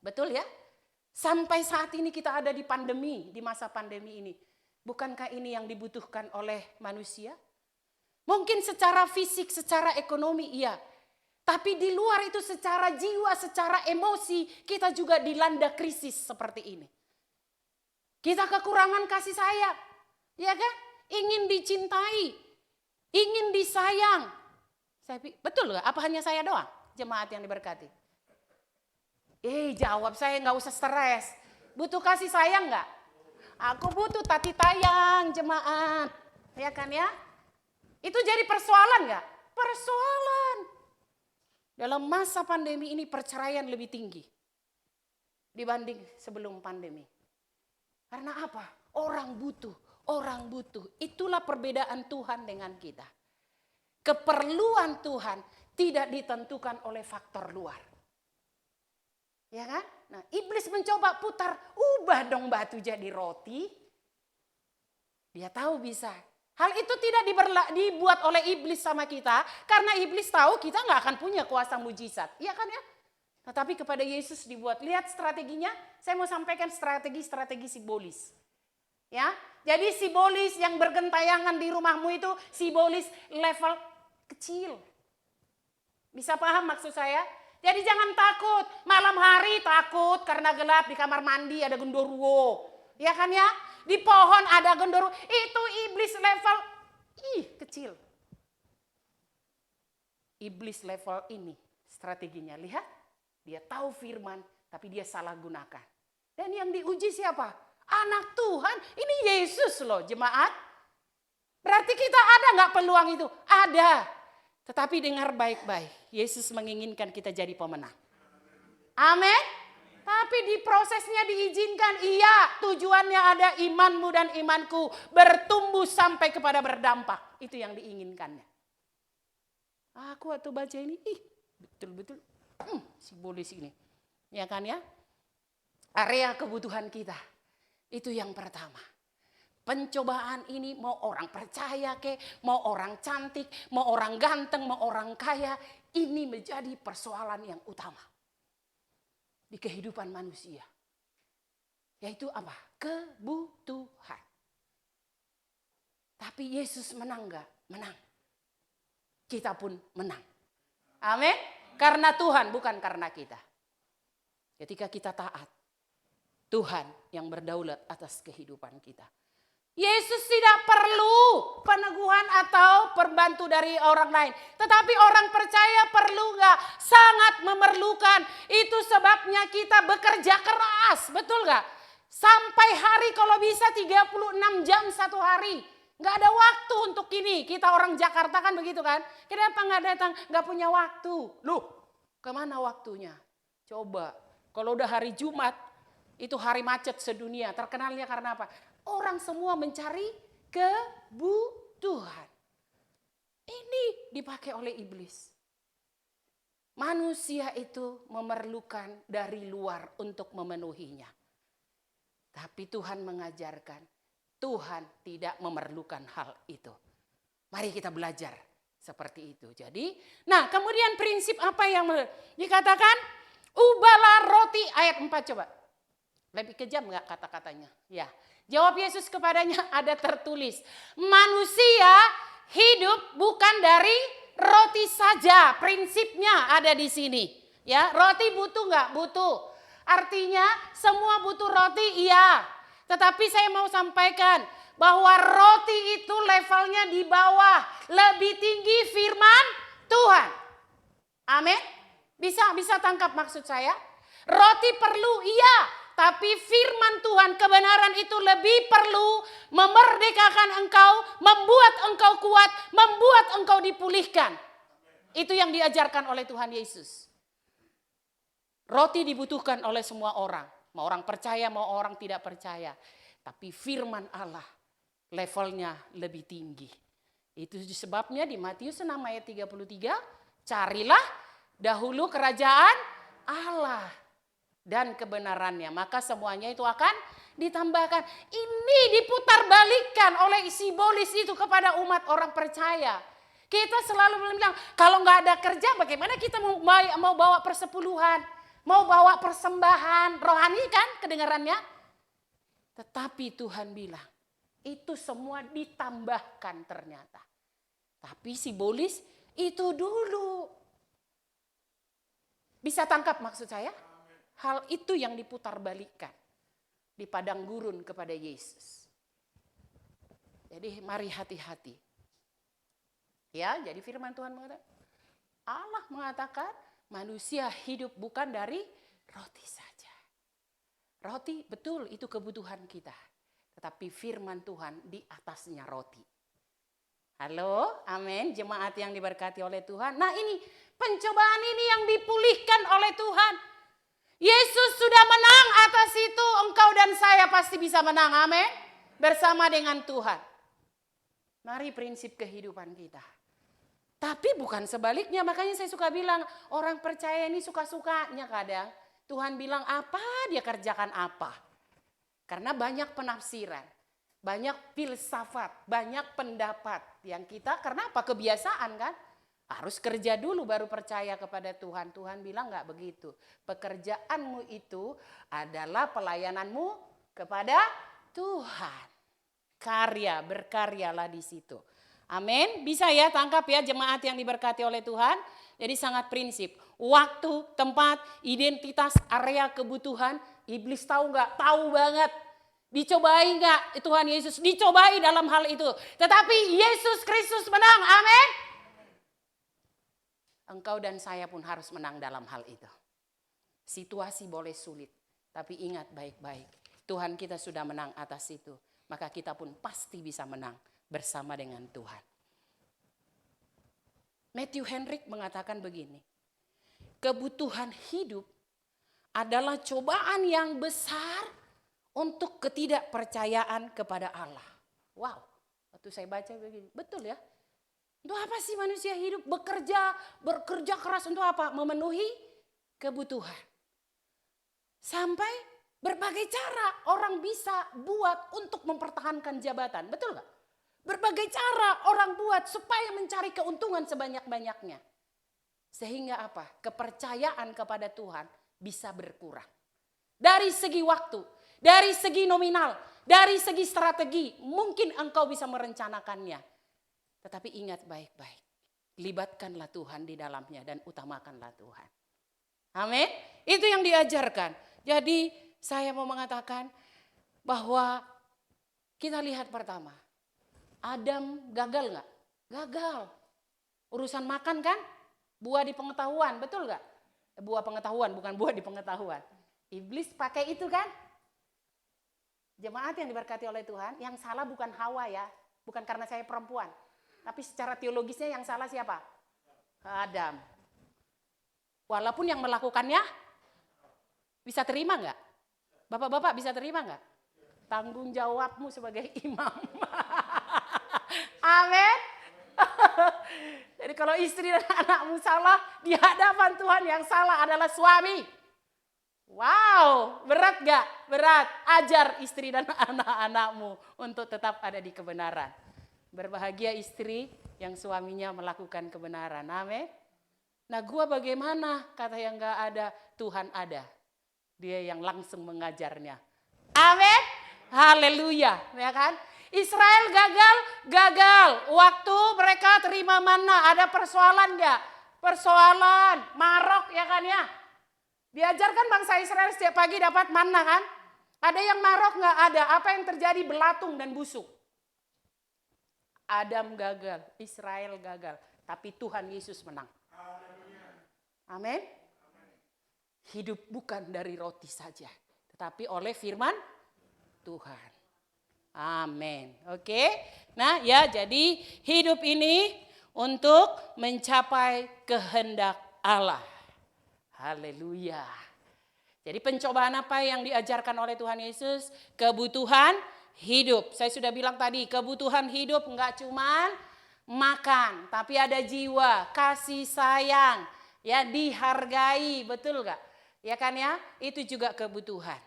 Betul ya? Sampai saat ini kita ada di pandemi, di masa pandemi ini. Bukankah ini yang dibutuhkan oleh manusia? Mungkin secara fisik, secara ekonomi iya. Tapi di luar itu secara jiwa, secara emosi kita juga dilanda krisis seperti ini. Kita kekurangan kasih sayang. Ya kan? Ingin dicintai, ingin disayang. Betul gak? Apa hanya saya doang jemaat yang diberkati? Jawab saya nggak usah stres. Butuh kasih sayang nggak? Aku butuh tati tayang jemaat. Ya kan ya? Itu jadi persoalan nggak? Persoalan. Dalam masa pandemi ini perceraian lebih tinggi dibanding sebelum pandemi. Karena apa? Orang butuh. Itulah perbedaan Tuhan dengan kita. Keperluan Tuhan tidak ditentukan oleh faktor luar. Ya kan? Nah, iblis mencoba putar, ubah dong batu jadi roti. Dia tahu bisa. Hal itu tidak dibuat oleh iblis sama kita, karena iblis tahu kita nggak akan punya kuasa mujizat. Iya kan ya? Tetapi kepada Yesus dibuat. Lihat strateginya, saya mau sampaikan strategi simbolis. Ya, jadi simbolis yang bergentayangan di rumahmu itu simbolis level kecil. Bisa paham maksud saya? Jadi jangan takut, malam hari takut karena gelap, di kamar mandi ada genderuwo. Ya kan ya? Di pohon ada genderuwo, itu iblis level kecil. Iblis level ini strateginya, lihat. Dia tahu firman, tapi dia salah gunakan. Dan yang diuji siapa? Anak Tuhan, ini Yesus loh jemaat. Berarti kita ada nggak peluang itu? Ada. Tetapi dengar baik-baik, Yesus menginginkan kita jadi pemenang. Amin. Tapi di prosesnya diizinkan, iya, tujuannya ada, imanmu dan imanku bertumbuh sampai kepada berdampak. Itu yang diinginkannya. Aku waktu baca ini, betul-betul simbolis ini. Ya kan ya? Area kebutuhan kita. Itu yang pertama. Pencobaan ini mau orang percaya mau orang cantik, mau orang ganteng, mau orang kaya. Ini menjadi persoalan yang utama di kehidupan manusia. Yaitu apa? Kebutuhan. Tapi Yesus menang gak? Menang. Kita pun menang. Amin. Karena Tuhan, bukan karena kita. Ketika kita taat, Tuhan yang berdaulat atas kehidupan kita. Yesus tidak perlu peneguhan atau perbantu dari orang lain. Tetapi orang percaya perlu gak? Sangat memerlukan. Itu sebabnya kita bekerja keras. Betul gak? Sampai hari kalau bisa 36 jam satu hari. Gak ada waktu untuk ini. Kita orang Jakarta kan begitu kan. Kenapa gak datang? Gak punya waktu. Loh, kemana waktunya? Coba. Kalau udah hari Jumat, itu hari macet sedunia. Terkenalnya karena apa? Orang semua mencari kebutuhan. Ini dipakai oleh iblis. Manusia itu memerlukan dari luar untuk memenuhinya. Tapi Tuhan mengajarkan, Tuhan tidak memerlukan hal itu. Mari kita belajar seperti itu. Jadi, nah kemudian prinsip apa yang dikatakan? Ubahlah roti, ayat 4 coba. Lebih kejam gak kata-katanya? Ya. Jawab Yesus kepadanya, ada tertulis, manusia hidup bukan dari roti saja. Prinsipnya ada di sini. Ya, roti butuh nggak? Butuh. Artinya semua butuh roti, iya. Tetapi saya mau sampaikan bahwa roti itu levelnya di bawah, lebih tinggi firman Tuhan. Amin. Bisa tangkap maksud saya? Roti perlu, iya. Tapi firman Tuhan, kebenaran itu lebih perlu memerdekakan engkau, membuat engkau kuat, membuat engkau dipulihkan. Itu yang diajarkan oleh Tuhan Yesus. Roti dibutuhkan oleh semua orang. Mau orang percaya, mau orang tidak percaya. Tapi firman Allah levelnya lebih tinggi. Itu sebabnya di Matius 6 ayat 33, carilah dahulu kerajaan Allah dan kebenarannya, maka semuanya itu akan ditambahkan. Ini diputarbalikkan oleh simbolis itu kepada umat orang percaya. Kita selalu bilang, kalau nggak ada kerja bagaimana kita mau bawa persepuluhan, mau bawa persembahan rohani kan kedengarannya. Tetapi Tuhan bilang, itu semua ditambahkan ternyata. Tapi simbolis itu dulu. Bisa tangkap maksud saya? Hal itu yang diputarbalikkan di padang gurun kepada Yesus. Jadi mari hati-hati. Ya, jadi firman Tuhan mengatakan, Allah mengatakan manusia hidup bukan dari roti saja. Roti betul itu kebutuhan kita. Tetapi firman Tuhan di atasnya roti. Halo, amin, jemaat yang diberkati oleh Tuhan. Nah ini, pencobaan ini yang dipulihkan oleh Tuhan. Yesus sudah menang atas itu, engkau dan saya pasti bisa menang, amin. Bersama dengan Tuhan. Mari prinsip kehidupan kita. Tapi bukan sebaliknya, makanya saya suka bilang, orang percaya ini suka-sukanya kadang. Tuhan bilang apa, dia kerjakan apa. Karena banyak penafsiran. Banyak filsafat, banyak pendapat yang kita, karena apa? Kebiasaan kan? Harus kerja dulu baru percaya kepada Tuhan. Tuhan bilang enggak begitu. Pekerjaanmu itu adalah pelayananmu kepada Tuhan. Berkaryalah di situ. Amin. Bisa ya tangkap ya jemaat yang diberkati oleh Tuhan. Jadi sangat prinsip. Waktu, tempat, identitas, area kebutuhan. Iblis tahu enggak? Tahu banget. Dicobai enggak Tuhan Yesus? Dicobai dalam hal itu. Tetapi Yesus Kristus menang. Amin. Engkau dan saya pun harus menang dalam hal itu. Situasi boleh sulit. Tapi ingat baik-baik. Tuhan kita sudah menang atas itu. Maka kita pun pasti bisa menang bersama dengan Tuhan. Matthew Henry mengatakan begini. Kebutuhan hidup adalah cobaan yang besar untuk ketidakpercayaan kepada Allah. Wow, waktu saya baca begini, betul ya. Untuk apa sih manusia hidup? Bekerja keras untuk apa? Memenuhi kebutuhan. Sampai berbagai cara orang bisa buat untuk mempertahankan jabatan. Betul gak? Berbagai cara orang buat supaya mencari keuntungan sebanyak-banyaknya. Sehingga apa? Kepercayaan kepada Tuhan bisa berkurang. Dari segi waktu. Dari segi nominal, dari segi strategi, mungkin engkau bisa merencanakannya. Tetapi ingat baik-baik, libatkanlah Tuhan di dalamnya dan utamakanlah Tuhan. Amin. Itu yang diajarkan. Jadi saya mau mengatakan bahwa kita lihat pertama, Adam gagal nggak? Gagal. Urusan makan kan? Buah di pengetahuan, betul nggak? Buah pengetahuan, bukan buah di pengetahuan. Iblis pakai itu kan? Jemaat yang diberkati oleh Tuhan, yang salah bukan Hawa ya, bukan karena saya perempuan. Tapi secara teologisnya yang salah siapa? Adam. Walaupun yang melakukannya bisa terima nggak? Bapak-bapak bisa terima nggak? Tanggung jawabmu sebagai imam. Amin. Jadi kalau istri dan anakmu salah, di hadapan Tuhan yang salah adalah suami. Wow, berat gak? Berat. Ajar istri dan anak-anakmu untuk tetap ada di kebenaran. Berbahagia istri yang suaminya melakukan kebenaran. Amin. Nah gua bagaimana? Kata yang gak ada, Tuhan ada. Dia yang langsung mengajarnya. Amin. Haleluya. Ya kan? Israel gagal. Waktu mereka terima manna, ada persoalan gak? Persoalan, marok ya kan ya? Diajarkan bangsa Israel setiap pagi dapat manna kan? Ada yang marok nggak? Ada. Apa yang terjadi? Belatung dan busuk. Adam gagal, Israel gagal. Tapi Tuhan Yesus menang. Amin. Hidup bukan dari roti saja. Tetapi oleh firman Tuhan. Amin. Oke. Nah ya jadi hidup ini untuk mencapai kehendak Allah. Haleluya. Jadi pencobaan apa yang diajarkan oleh Tuhan Yesus? Kebutuhan hidup. Saya sudah bilang tadi, kebutuhan hidup enggak cuman makan, tapi ada jiwa, kasih sayang, ya dihargai, betul enggak? Ya kan ya? Itu juga kebutuhan.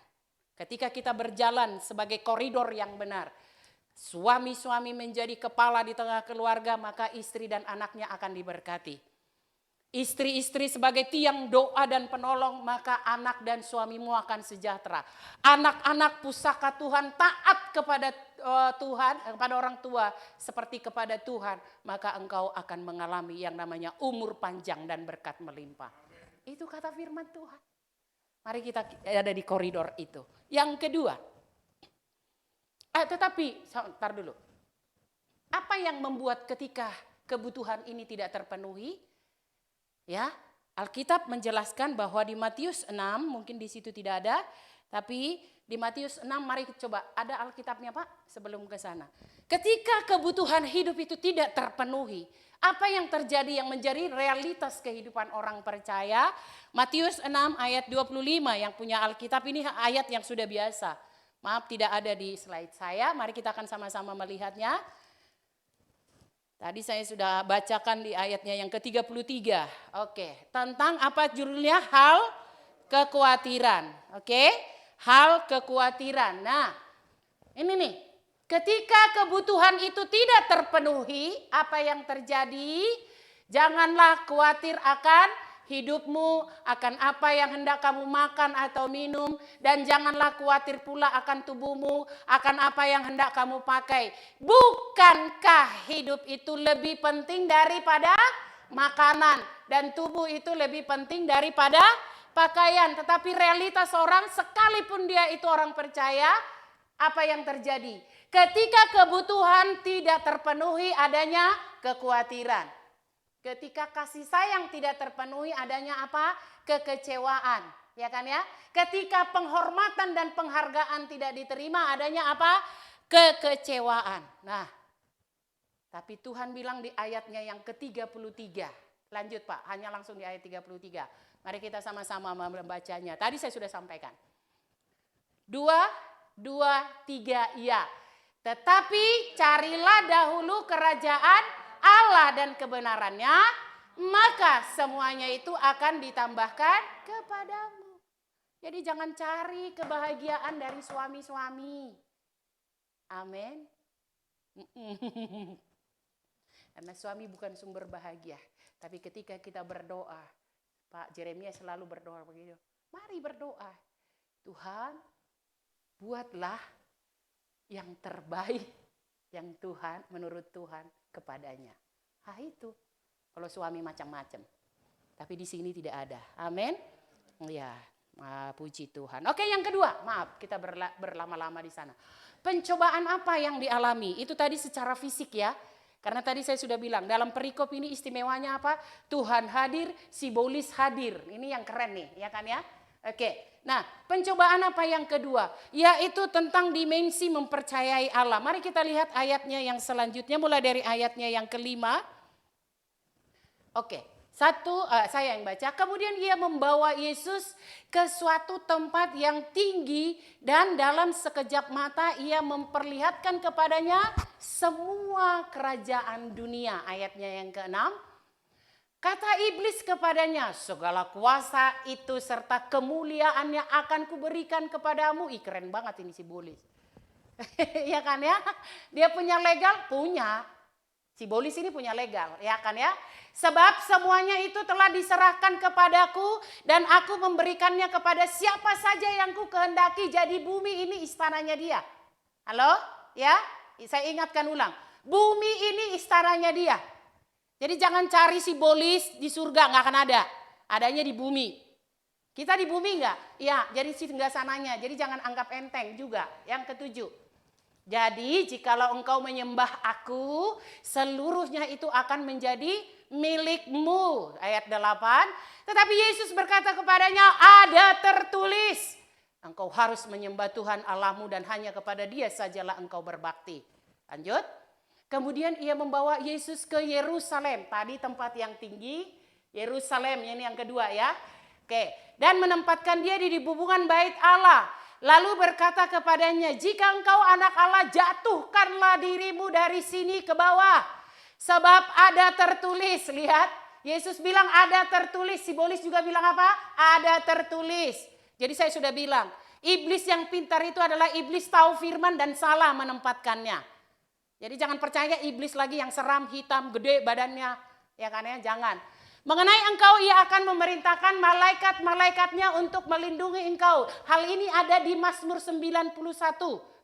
Ketika kita berjalan sebagai koridor yang benar, suami-suami menjadi kepala di tengah keluarga, maka istri dan anaknya akan diberkati. Istri-istri sebagai tiang doa dan penolong, maka anak dan suamimu akan sejahtera. Anak-anak pusaka Tuhan taat kepada Tuhan, kepada orang tua seperti kepada Tuhan, maka engkau akan mengalami yang namanya umur panjang dan berkat melimpah. Itu kata firman Tuhan. Mari kita ada di koridor itu. Yang kedua, tetapi ntar dulu. Apa yang membuat ketika kebutuhan ini tidak terpenuhi? Ya, Alkitab menjelaskan bahwa di Matius 6, mungkin di situ tidak ada, tapi Di Matius 6, mari coba, ada Alkitabnya Pak sebelum ke sana. Ketika kebutuhan hidup itu tidak terpenuhi, apa yang terjadi yang menjadi realitas kehidupan orang percaya? Matius 6 ayat 25 yang punya Alkitab ini ayat yang sudah biasa. Maaf tidak ada di slide saya, mari kita akan sama-sama melihatnya. Tadi saya sudah bacakan di ayatnya yang ke-33. Oke, tentang apa judulnya? Hal kekhawatiran. Oke, hal kekhawatiran. Nah, ini nih. Ketika kebutuhan itu tidak terpenuhi, apa yang terjadi? Janganlah khawatir akan hidupmu, akan apa yang hendak kamu makan atau minum, dan janganlah khawatir pula akan tubuhmu, akan apa yang hendak kamu pakai. Bukankah hidup itu lebih penting daripada makanan, dan tubuh itu lebih penting daripada pakaian? Tetapi realitas orang, sekalipun dia itu orang percaya, apa yang terjadi? Ketika kebutuhan tidak terpenuhi, adanya kekhawatiran. Ketika kasih sayang tidak terpenuhi, adanya apa? Kekecewaan, ya kan ya? Ketika penghormatan dan penghargaan tidak diterima, adanya apa? Kekecewaan. Nah, tapi Tuhan bilang di ayatnya yang ke-33. Lanjut Pak, hanya langsung di ayat 33. Mari kita sama-sama membacanya. Tadi saya sudah sampaikan. 2, 3, ya. Tetapi carilah dahulu kerajaan Allah dan kebenarannya, maka semuanya itu akan ditambahkan kepadamu. Jadi jangan cari kebahagiaan dari suami-suami. Amin. Karena suami bukan sumber bahagia. Tapi ketika kita berdoa, Pak Jeremia selalu berdoa begitu. Mari berdoa. Tuhan, buatlah yang terbaik yang Tuhan, menurut Tuhan kepadanya. Nah itu, kalau suami macam-macam. Tapi di sini tidak ada. Amin. Ya, puji Tuhan. Oke, yang kedua, maaf kita berlama-lama di sana. Pencobaan apa yang dialami? Itu tadi secara fisik ya. Karena tadi saya sudah bilang, dalam perikop ini istimewanya apa? Tuhan hadir, simbolis hadir. Ini yang keren nih, ya kan ya? Oke, nah pencobaan apa yang kedua? Yaitu tentang dimensi mempercayai Allah. Mari kita lihat ayatnya yang selanjutnya, mulai dari ayatnya yang kelima. Oke, saya yang baca. Kemudian ia membawa Yesus ke suatu tempat yang tinggi dan dalam sekejap mata ia memperlihatkan kepadanya semua kerajaan dunia. Ayatnya yang ke-6. Kata iblis kepadanya, segala kuasa itu serta kemuliaannya akan kuberikan kepadamu. Ih keren banget ini si Bolis. Ya kan ya? Dia punya legal? Punya. Si Bolis ini punya legal, ya kan ya? Sebab semuanya itu telah diserahkan kepadaku dan aku memberikannya kepada siapa saja yang ku kehendaki. Jadi bumi ini istananya dia. Halo? Ya? Saya ingatkan ulang. Bumi ini istananya dia. Jadi jangan cari si Bolis di surga, nggak akan ada. Adanya di bumi. Kita di bumi nggak? Ya, jadi singgah sananya. Jadi jangan anggap enteng juga. Yang ketujuh. Jadi jikalau engkau menyembah aku, seluruhnya itu akan menjadi milikmu. Ayat 8. Tetapi Yesus berkata kepadanya, ada tertulis. Engkau harus menyembah Tuhan Allahmu dan hanya kepada Dia sajalah engkau berbakti. Lanjut. Kemudian ia membawa Yesus ke Yerusalem. Tadi tempat yang tinggi, Yerusalem ini yang kedua ya. Oke, dan menempatkan dia di hubungan bait Allah. Lalu berkata kepadanya, jika engkau anak Allah, jatuhkanlah dirimu dari sini ke bawah. Sebab ada tertulis, lihat. Yesus bilang ada tertulis, si Bolis juga bilang apa? Ada tertulis. Jadi saya sudah bilang, iblis yang pintar itu adalah iblis tahu firman dan salah menempatkannya. Jadi jangan percaya iblis lagi yang seram, hitam, gede badannya. Ya kan ya, jangan. Mengenai engkau ia akan memerintahkan malaikat-malaikatnya untuk melindungi engkau. Hal ini ada di Mazmur 91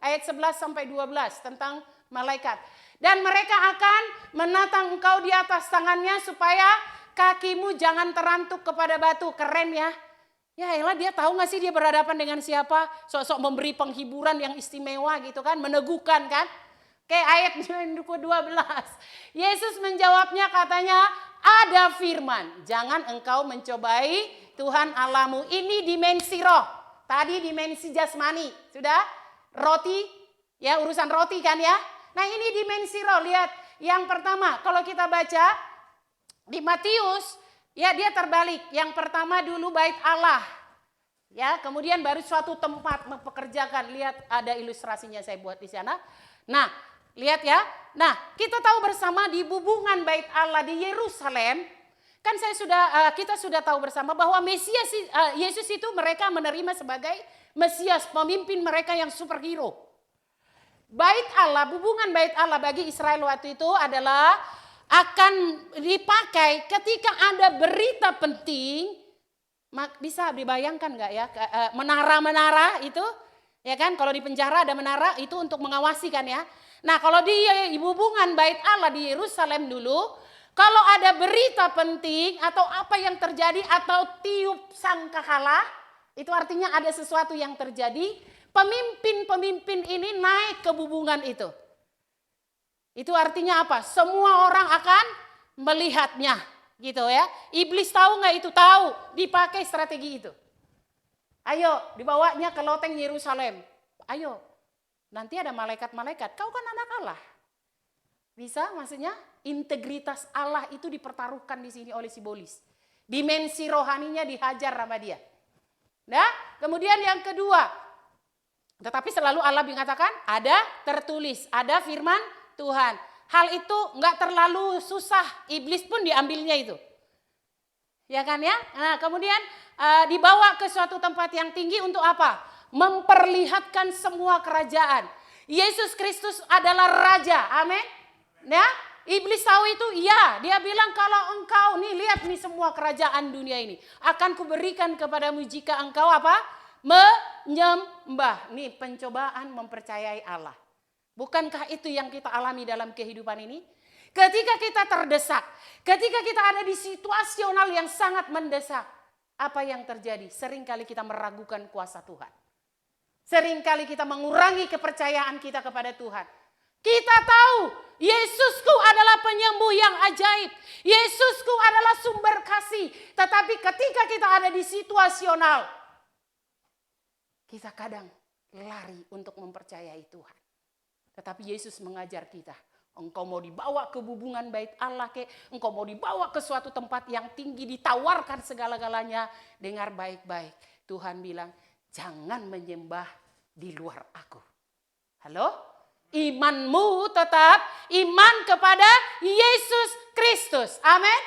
ayat 11 sampai 12 tentang malaikat. Dan mereka akan menatang engkau di atas tangannya supaya kakimu jangan terantuk kepada batu. Keren ya. Ya elah dia tahu gak sih dia berhadapan dengan siapa? Sok-sok memberi penghiburan yang istimewa gitu kan, meneguhkan kan. Oke, ayat 12. Yesus menjawabnya katanya, ada firman, jangan engkau mencobai Tuhan Allahmu. Ini dimensi roh. Tadi dimensi jasmani, sudah? Roti, ya urusan roti kan ya. Nah ini dimensi roh, lihat. Yang pertama, kalau kita baca di Matius, ya dia terbalik. Yang pertama dulu bait Allah. Ya, kemudian baru suatu tempat mempekerjakan. Lihat ada ilustrasinya saya buat di sana. Nah, lihat ya. Nah, kita tahu bersama di bubungan bait Allah di Yerusalem, kan kita sudah tahu bersama bahwa Mesias Yesus itu mereka menerima sebagai Mesias, pemimpin mereka yang superhero. Bait Allah, bubungan bait Allah bagi Israel waktu itu adalah akan dipakai ketika ada berita penting. Bisa dibayangkan nggak ya, menara-menara itu, ya kan? Kalau di penjara ada menara itu untuk mengawasi kan ya. Nah kalau di hubungan bait Allah di Yerusalem dulu, kalau ada berita penting atau apa yang terjadi atau tiup sangkakala, itu artinya ada sesuatu yang terjadi, pemimpin-pemimpin ini naik ke bubungan itu. Itu artinya apa? Semua orang akan melihatnya. Gitu ya. Iblis tahu nggak itu? Tahu. Dipakai strategi itu. Ayo dibawanya ke loteng Yerusalem. Ayo. Nanti ada malaikat-malaikat. Kau kan anak Allah. Bisa maksudnya integritas Allah itu dipertaruhkan di sini oleh simbolis. Dimensi rohaninya dihajar sama dia. Nah, kemudian yang kedua. Tetapi selalu Allah mengatakan ada tertulis, ada firman Tuhan. Hal itu enggak terlalu susah, iblis pun diambilnya itu. Ya kan ya? Nah, kemudian dibawa ke suatu tempat yang tinggi untuk apa? Memperlihatkan semua kerajaan. Yesus Kristus adalah raja. Amin. Ya, iblis tahu itu, iya. Dia bilang kalau engkau nih lihat nih semua kerajaan dunia ini akan kuberikan kepadamu jika engkau apa? Menyembah. Nih pencobaan mempercayai Allah. Bukankah itu yang kita alami dalam kehidupan ini? Ketika kita terdesak, ketika kita ada di situasional yang sangat mendesak, apa yang terjadi? Seringkali kita meragukan kuasa Tuhan. Seringkali kita mengurangi kepercayaan kita kepada Tuhan. Kita tahu Yesusku adalah penyembuh yang ajaib. Yesusku adalah sumber kasih. Tetapi ketika kita ada di situasional, kita kadang lari untuk mempercayai Tuhan. Tetapi Yesus mengajar kita. Engkau mau dibawa ke hubungan bait Allah ke, engkau mau dibawa ke suatu tempat yang tinggi, ditawarkan segala-galanya. Dengar baik-baik. Tuhan bilang, jangan menyembah di luar aku. Halo? Imanmu tetap iman kepada Yesus Kristus. Amin.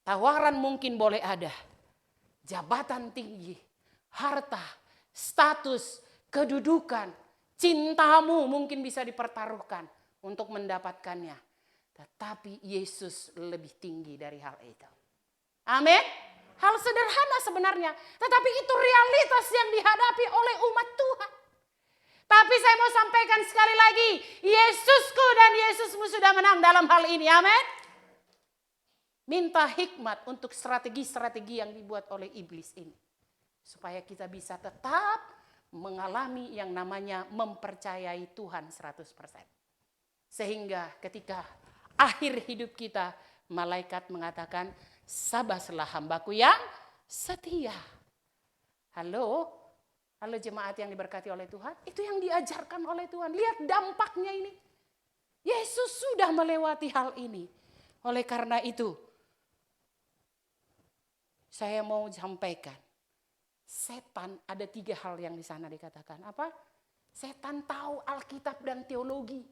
Tawaran mungkin boleh ada. Jabatan tinggi, harta, status, kedudukan, cintamu mungkin bisa dipertaruhkan untuk mendapatkannya. Tetapi Yesus lebih tinggi dari hal itu. Amin. Hal sederhana sebenarnya. Tetapi itu realitas yang dihadapi oleh umat Tuhan. Tapi saya mau sampaikan sekali lagi, Yesusku dan Yesusmu sudah menang dalam hal ini, amin. Minta hikmat untuk strategi-strategi yang dibuat oleh iblis ini. Supaya kita bisa tetap mengalami yang namanya mempercayai Tuhan 100%. Sehingga ketika akhir hidup kita, malaikat mengatakan, sabaslah hambaku yang setia. Halo? Halo jemaat yang diberkati oleh Tuhan, itu yang diajarkan oleh Tuhan. Lihat dampaknya ini. Yesus sudah melewati hal ini. Oleh karena itu, saya mau sampaikan. Setan ada 3 hal yang di sana dikatakan. Apa? Setan tahu Alkitab dan teologi.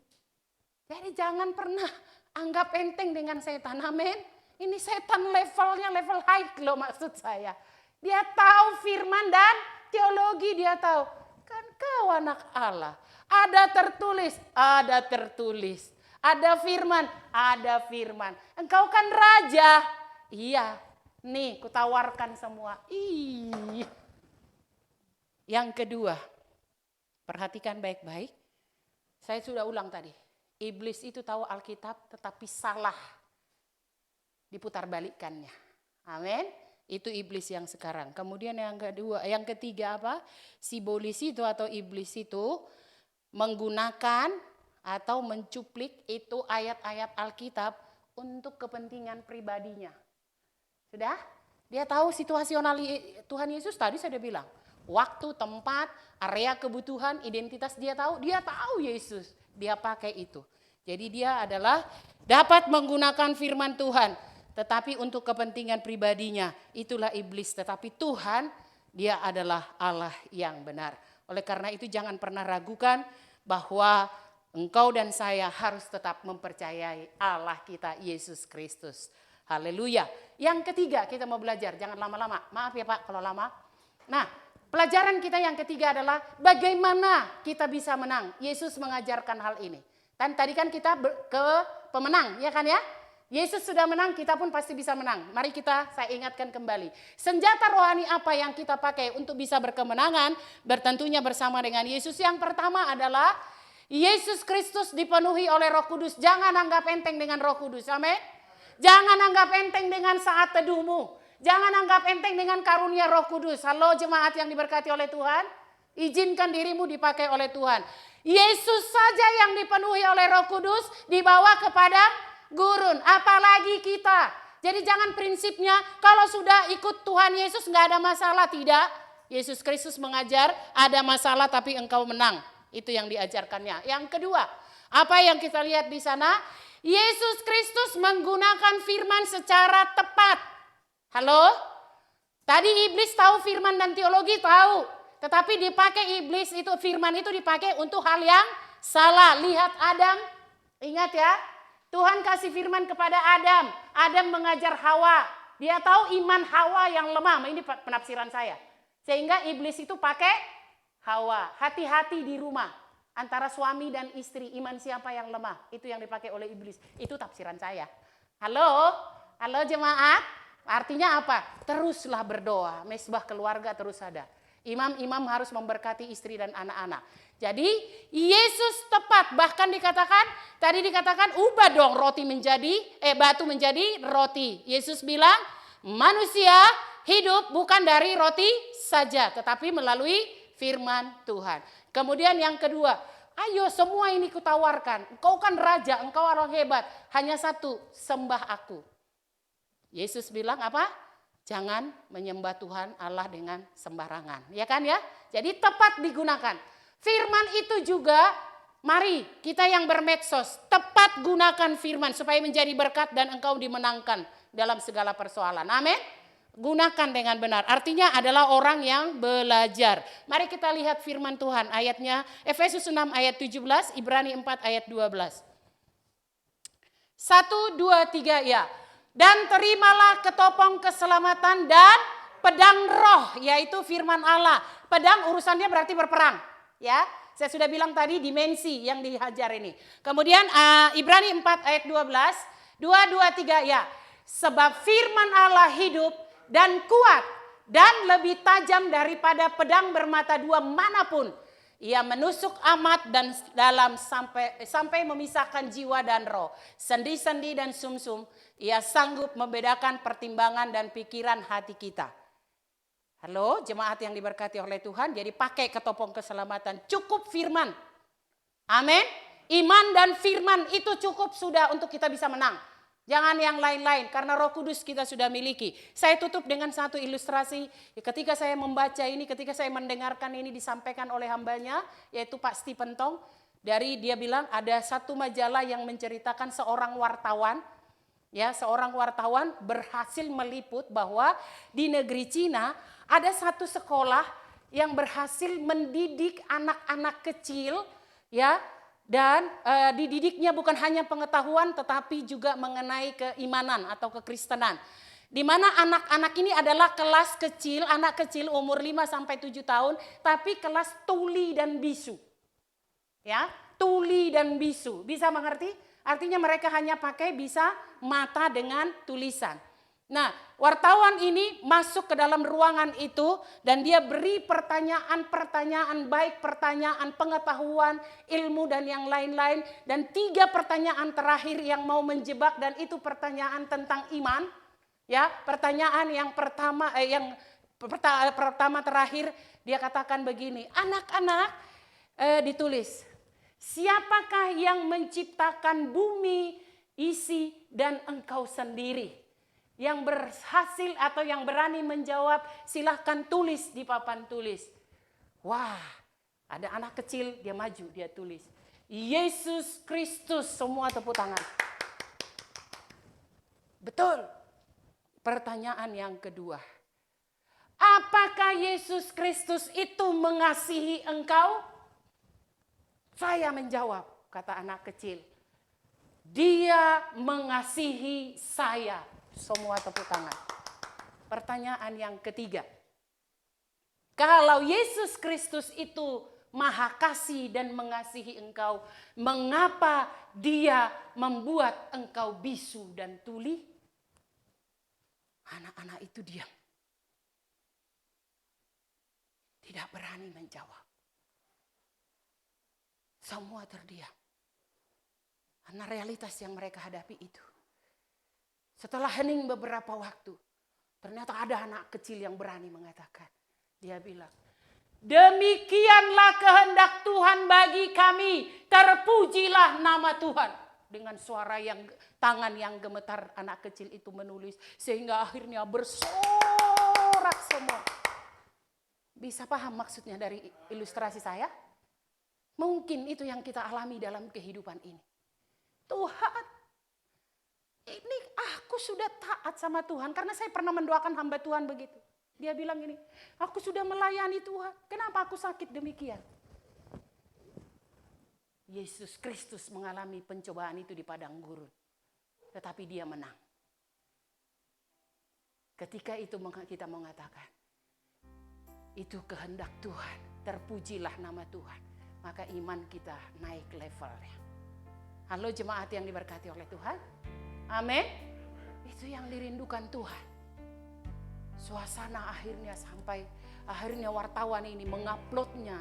Jadi jangan pernah anggap enteng dengan setan. Amin. Ini setan levelnya level high loh maksud saya. Dia tahu firman dan teologi, dia tahu. Kan kau anak Allah. Ada tertulis, ada tertulis. Ada firman, ada firman. Engkau kan raja. Iya, nih kutawarkan semua. Ih. Yang kedua, perhatikan baik-baik. Saya sudah ulang tadi. Iblis itu tahu Alkitab tetapi salah diputarbalikkannya. Amin. Itu iblis yang sekarang. Kemudian yang ketiga apa? Simbolis itu atau iblis itu menggunakan atau mencuplik itu ayat-ayat Alkitab untuk kepentingan pribadinya. Sudah? Dia tahu situasional Tuhan Yesus tadi saya udah bilang. Waktu, tempat, area kebutuhan, identitas dia tahu Yesus. Dia pakai itu. Jadi dia adalah dapat menggunakan firman Tuhan. Tetapi untuk kepentingan pribadinya, itulah iblis. Tetapi Tuhan, dia adalah Allah yang benar. Oleh karena itu jangan pernah ragukan bahwa engkau dan saya harus tetap mempercayai Allah kita Yesus Kristus. Haleluya. Yang ketiga kita mau belajar, jangan lama-lama. Maaf ya Pak kalau lama. Nah, pelajaran kita yang ketiga adalah bagaimana kita bisa menang. Yesus mengajarkan hal ini. Dan tadi kan kita ke pemenang, ya kan ya? Yesus sudah menang, kita pun pasti bisa menang. Mari saya ingatkan kembali. Senjata rohani apa yang kita pakai untuk bisa berkemenangan? Bertentunya bersama dengan Yesus. Yang pertama adalah Yesus Kristus dipenuhi oleh Roh Kudus. Jangan anggap enteng dengan Roh Kudus. Amin. Jangan anggap enteng dengan saat teduhmu. Jangan anggap enteng dengan karunia Roh Kudus. Halo jemaat yang diberkati oleh Tuhan. Izinkan dirimu dipakai oleh Tuhan. Yesus saja yang dipenuhi oleh Roh Kudus dibawa ke padang gurun. Apalagi kita. Jadi jangan prinsipnya kalau sudah ikut Tuhan Yesus nggak ada masalah. Tidak. Yesus Kristus mengajar ada masalah tapi engkau menang. Itu yang diajarkannya. Yang kedua, apa yang kita lihat di sana? Yesus Kristus menggunakan firman secara tepat. Halo? Tadi iblis tahu firman dan teologi tahu. Tetapi dipakai iblis itu firman itu dipakai untuk hal yang salah. Lihat Adam. Ingat ya. Tuhan kasih firman kepada Adam. Adam mengajar Hawa. Dia tahu iman Hawa yang lemah. Ini penafsiran saya. Sehingga iblis itu pakai Hawa. Hati-hati di rumah. Antara suami dan istri. Iman siapa yang lemah. Itu yang dipakai oleh iblis. Itu tafsiran saya. Halo? Halo jemaat? Artinya apa? Teruslah berdoa. Mesbah keluarga terus ada. Imam-imam harus memberkati istri dan anak-anak. Jadi Yesus tepat. Bahkan tadi dikatakan ubah dong batu menjadi roti. Yesus bilang manusia hidup bukan dari roti saja. Tetapi melalui firman Tuhan. Kemudian yang kedua. Ayo semua ini kutawarkan. Engkau kan raja, engkau orang hebat. Hanya satu, sembah aku. Yesus bilang apa? Jangan menyembah Tuhan Allah dengan sembarangan. Ya kan ya? Jadi tepat digunakan. Firman itu juga, mari kita yang bermedsos, tepat gunakan firman supaya menjadi berkat dan engkau dimenangkan dalam segala persoalan. Amin. Gunakan dengan benar. Artinya adalah orang yang belajar. Mari kita lihat firman Tuhan ayatnya. Efesus 6 ayat 17, Ibrani 4 ayat 12. 1, 2, 3 ya. Dan terimalah ketopong keselamatan dan pedang roh, yaitu firman Allah. Pedang urusannya berarti berperang. Ya, saya sudah bilang tadi dimensi yang dihajar ini. Kemudian Ibrani 4 ayat 12, 2, 3 ya. Sebab firman Allah hidup dan kuat dan lebih tajam daripada pedang bermata dua manapun. Ia menusuk amat dan dalam sampai memisahkan jiwa dan roh, sendi-sendi dan sumsum. Ia sanggup membedakan pertimbangan dan pikiran hati kita. Halo, jemaat yang diberkati oleh Tuhan. Jadi pakai ketopong keselamatan, cukup firman. Amin. Iman dan firman itu cukup sudah untuk kita bisa menang. Jangan yang lain-lain, karena Roh Kudus kita sudah miliki. Saya tutup dengan satu ilustrasi. Ketika saya membaca ini, ketika saya mendengarkan ini disampaikan oleh hambanya, yaitu Pak Stephen Tong. Dia bilang ada satu majalah yang menceritakan seorang wartawan. Ya, seorang wartawan berhasil meliput bahwa di negeri Cina ada satu sekolah yang berhasil mendidik anak-anak kecil, ya. Dan dididiknya bukan hanya pengetahuan tetapi juga mengenai keimanan atau kekristenan. Di mana anak-anak ini adalah kelas kecil, anak kecil umur 5 sampai 7 tahun, tapi kelas tuli dan bisu. Ya, tuli dan bisu. Bisa mengerti? Artinya mereka hanya pakai bisa mata dengan tulisan. Nah, wartawan ini masuk ke dalam ruangan itu dan dia beri pertanyaan baik pertanyaan pengetahuan, ilmu dan yang lain-lain. Dan 3 pertanyaan terakhir yang mau menjebak dan itu pertanyaan tentang iman. Ya, pertanyaan yang pertama terakhir dia katakan begini, anak-anak ditulis, siapakah yang menciptakan bumi, isi dan engkau sendiri? Yang berhasil atau yang berani menjawab, silahkan tulis di papan tulis. Wah, ada anak kecil, dia maju, dia tulis. Yesus Kristus, semua tepuk tangan. Betul. Pertanyaan yang kedua. Apakah Yesus Kristus itu mengasihi engkau? Saya menjawab, kata anak kecil. Dia mengasihi saya. Semua tepuk tangan. Pertanyaan yang ketiga. Kalau Yesus Kristus itu maha kasih dan mengasihi engkau, mengapa dia membuat engkau bisu dan tuli? Anak-anak itu diam. Tidak berani menjawab. Semua terdiam. Karena realitas yang mereka hadapi itu. Setelah hening beberapa waktu, ternyata ada anak kecil yang berani mengatakan. Dia bilang, demikianlah kehendak Tuhan bagi kami, terpujilah nama Tuhan. Dengan suara yang, tangan yang gemetar, anak kecil itu menulis, sehingga akhirnya bersorak semua. Bisa paham maksudnya dari ilustrasi saya? Mungkin itu yang kita alami dalam kehidupan ini. Tuhan, ini aku sudah taat sama Tuhan, karena saya pernah mendoakan hamba Tuhan begitu. Dia bilang ini, aku sudah melayani Tuhan, kenapa aku sakit demikian? Yesus Kristus mengalami pencobaan itu di padang gurun, tetapi dia menang. Ketika itu kita mengatakan, itu kehendak Tuhan, terpujilah nama Tuhan, maka iman kita naik levelnya. Halo jemaat yang diberkati oleh Tuhan. Amin. Itu yang dirindukan Tuhan. Suasana akhirnya wartawan ini menguploadnya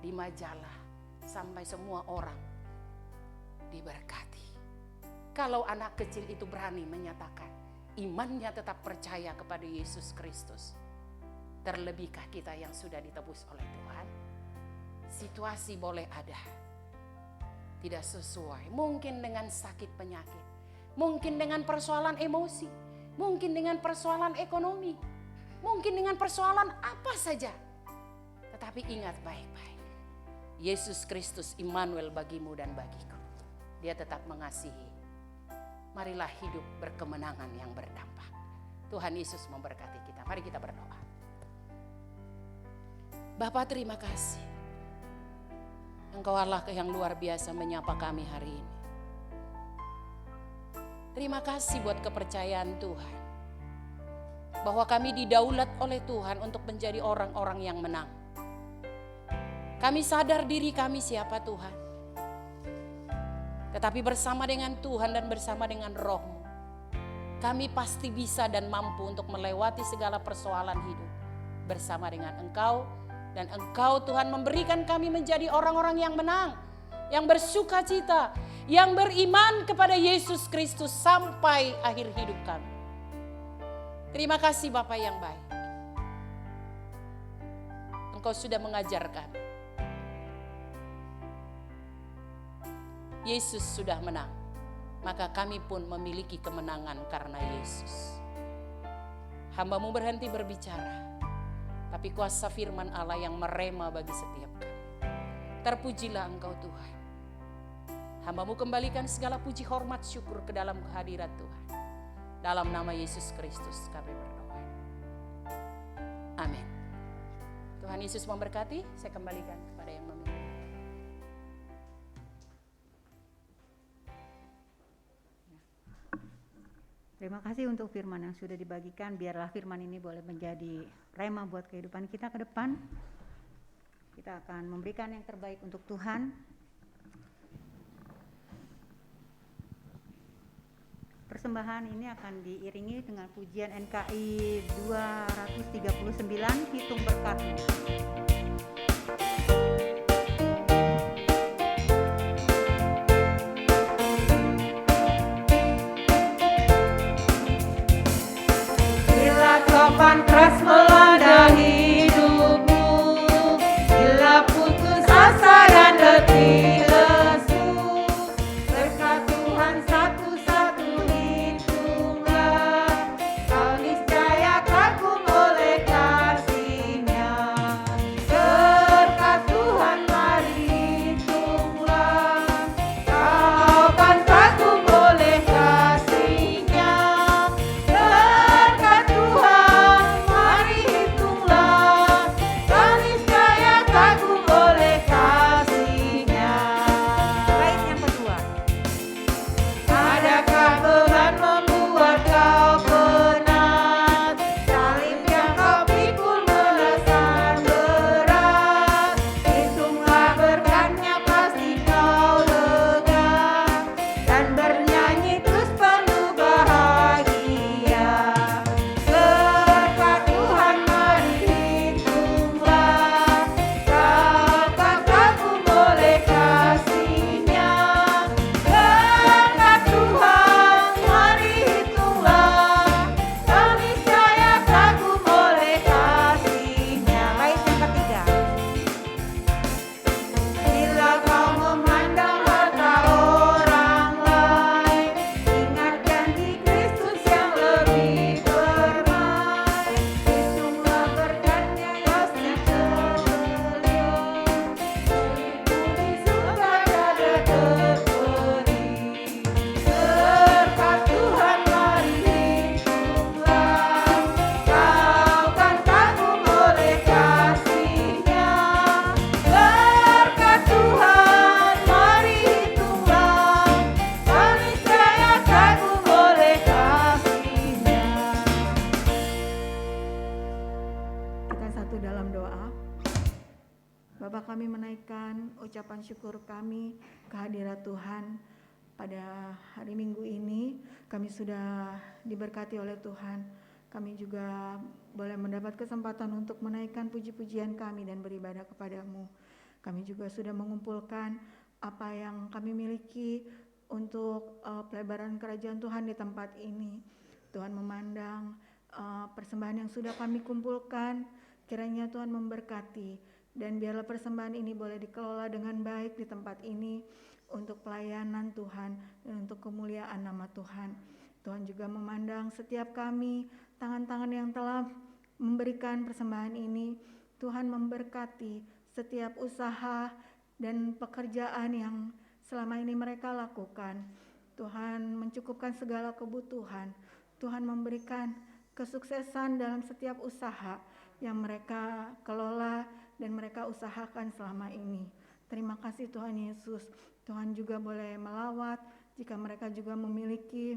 di majalah sampai semua orang diberkati. Kalau anak kecil itu berani menyatakan imannya tetap percaya kepada Yesus Kristus, terlebihkah kita yang sudah ditebus oleh Tuhan? Situasi boleh ada tidak sesuai, mungkin dengan sakit penyakit, mungkin dengan persoalan emosi, mungkin dengan persoalan ekonomi, mungkin dengan persoalan apa saja. Tetapi ingat baik-baik, Yesus Kristus Immanuel bagimu dan bagiku. Dia tetap mengasihi. Marilah hidup berkemenangan yang berdampak. Tuhan Yesus memberkati kita. Mari kita berdoa. Bapa, terima kasih. Engkau Allah yang luar biasa menyapa kami hari ini. Terima kasih buat kepercayaan Tuhan. Bahwa kami didaulat oleh Tuhan untuk menjadi orang-orang yang menang. Kami sadar diri kami siapa Tuhan. Tetapi bersama dengan Tuhan dan bersama dengan Roh-Mu, kami pasti bisa dan mampu untuk melewati segala persoalan hidup bersama dengan Engkau. Dan Engkau Tuhan memberikan kami menjadi orang-orang yang menang, yang bersuka cita, yang beriman kepada Yesus Kristus sampai akhir hidup kami. Terima kasih Bapa yang baik. Engkau sudah mengajar kami. Yesus sudah menang, maka kami pun memiliki kemenangan karena Yesus. Hamba-Mu berhenti berbicara, tapi kuasa firman Allah yang merema bagi setiap kami. Terpujilah Engkau Tuhan. Hamba-Mu kembalikan segala puji, hormat, syukur ke dalam kehadirat Tuhan. Dalam nama Yesus Kristus kami berdoa. Amin. Tuhan Yesus memberkati. Saya kembalikan kepada yang memimpin. Terima kasih untuk firman yang sudah dibagikan. Biarlah firman ini boleh menjadi rema buat kehidupan kita ke depan. Kita akan memberikan yang terbaik untuk Tuhan. Persembahan ini akan diiringi dengan pujian NKI 239, Hitung Berkatmu. Kapan keras melanda hidupmu, bila putus asa dan letih lesu, berkat Tuhan satu-satu hitunglah, bersatu dalam doa. Bapa, kami menaikkan ucapan syukur kami kehadirat Tuhan pada hari Minggu ini. Kami sudah diberkati oleh Tuhan. Kami juga boleh mendapat kesempatan untuk menaikkan puji-pujian kami dan beribadah kepadamu. Kami juga sudah mengumpulkan apa yang kami miliki untuk pelebaran kerajaan Tuhan di tempat ini. Tuhan memandang persembahan yang sudah kami kumpulkan, kiranya Tuhan memberkati. Dan biarlah persembahan ini boleh dikelola dengan baik di tempat ini untuk pelayanan Tuhan dan untuk kemuliaan nama Tuhan. Tuhan juga memandang setiap kami, tangan-tangan yang telah memberikan persembahan ini. Tuhan memberkati setiap usaha dan pekerjaan yang selama ini mereka lakukan. Tuhan mencukupkan segala kebutuhan. Tuhan memberikan kesuksesan dalam setiap usaha yang mereka kelola dan mereka usahakan selama ini. Terima kasih Tuhan Yesus. Tuhan juga boleh melawat jika mereka juga memiliki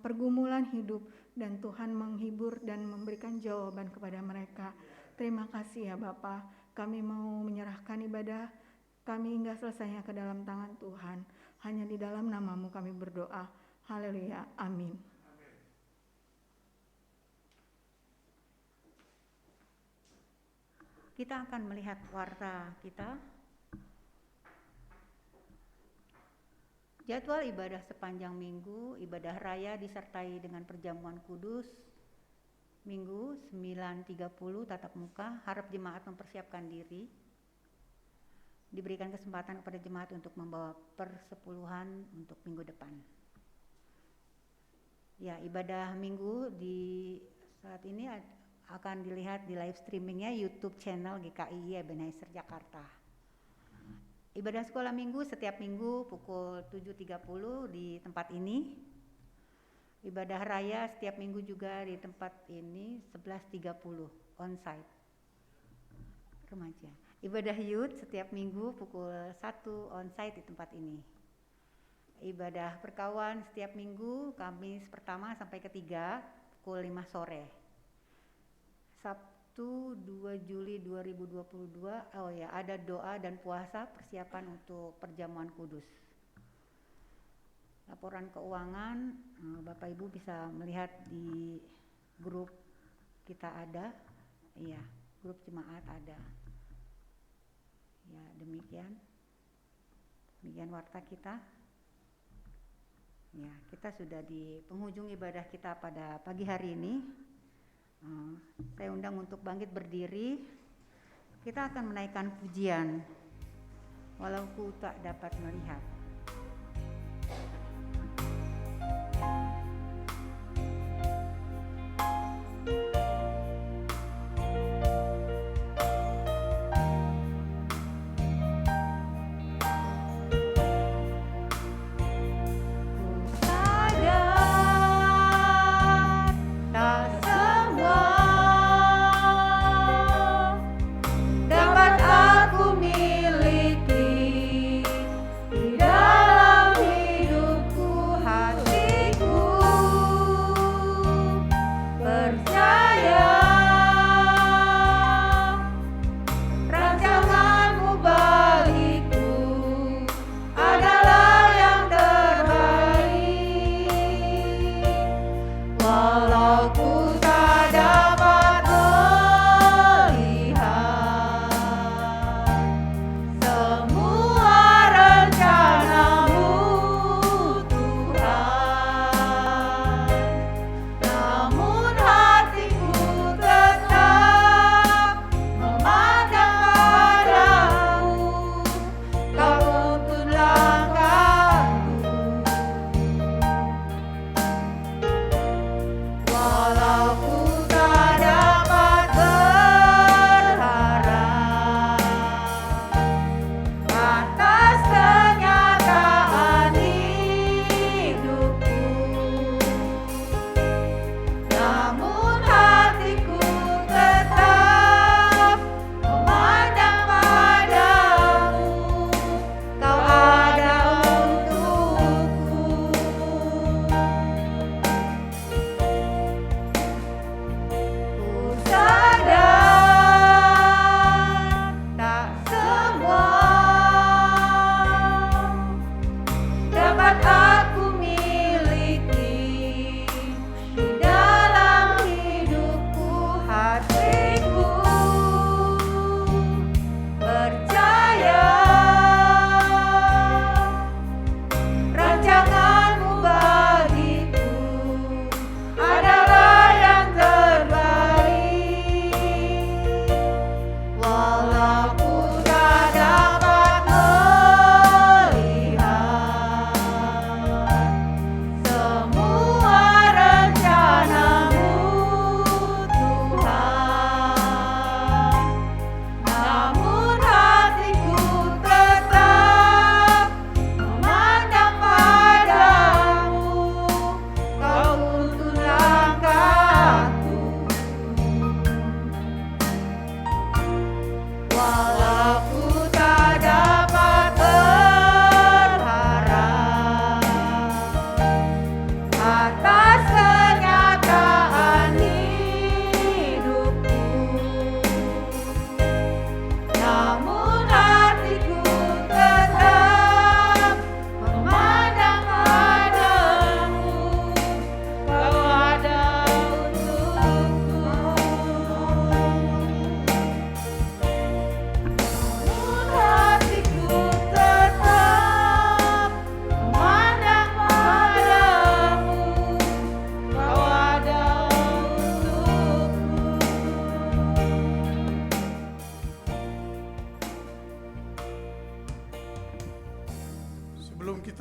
pergumulan hidup, dan Tuhan menghibur dan memberikan jawaban kepada mereka. Terima kasih ya Bapa. Kami mau menyerahkan ibadah kami hingga selesainya ke dalam tangan Tuhan. Hanya di dalam nama-Mu kami berdoa. Haleluya. Amin. Kita akan melihat warta kita. Jadwal ibadah sepanjang minggu, ibadah raya disertai dengan perjamuan kudus. Minggu 9.30 tatap muka, harap jemaat mempersiapkan diri. Diberikan kesempatan kepada jemaat untuk membawa persepuluhan untuk minggu depan. Ya, ibadah minggu di saat ini akan dilihat di live streamingnya YouTube channel GKI Ebenezer Jakarta. Ibadah sekolah minggu setiap minggu pukul 7.30 di tempat ini. Ibadah raya setiap minggu juga di tempat ini 11.30 onsite remaja. Ibadah youth setiap minggu pukul 1 onsite di tempat ini. Ibadah perkawan setiap minggu Kamis pertama sampai ketiga pukul 5 sore. Sabtu 2 Juli 2022, ada doa dan puasa persiapan untuk perjamuan kudus. Laporan keuangan, Bapak Ibu bisa melihat di grup kita ada, iya, grup jemaat ada. Ya, demikian warta kita. Ya, kita sudah di penghujung ibadah kita pada pagi hari ini. Saya undang untuk bangkit berdiri. Kita akan menaikkan pujian walau ku tak dapat melihat. Dapat aku miliki di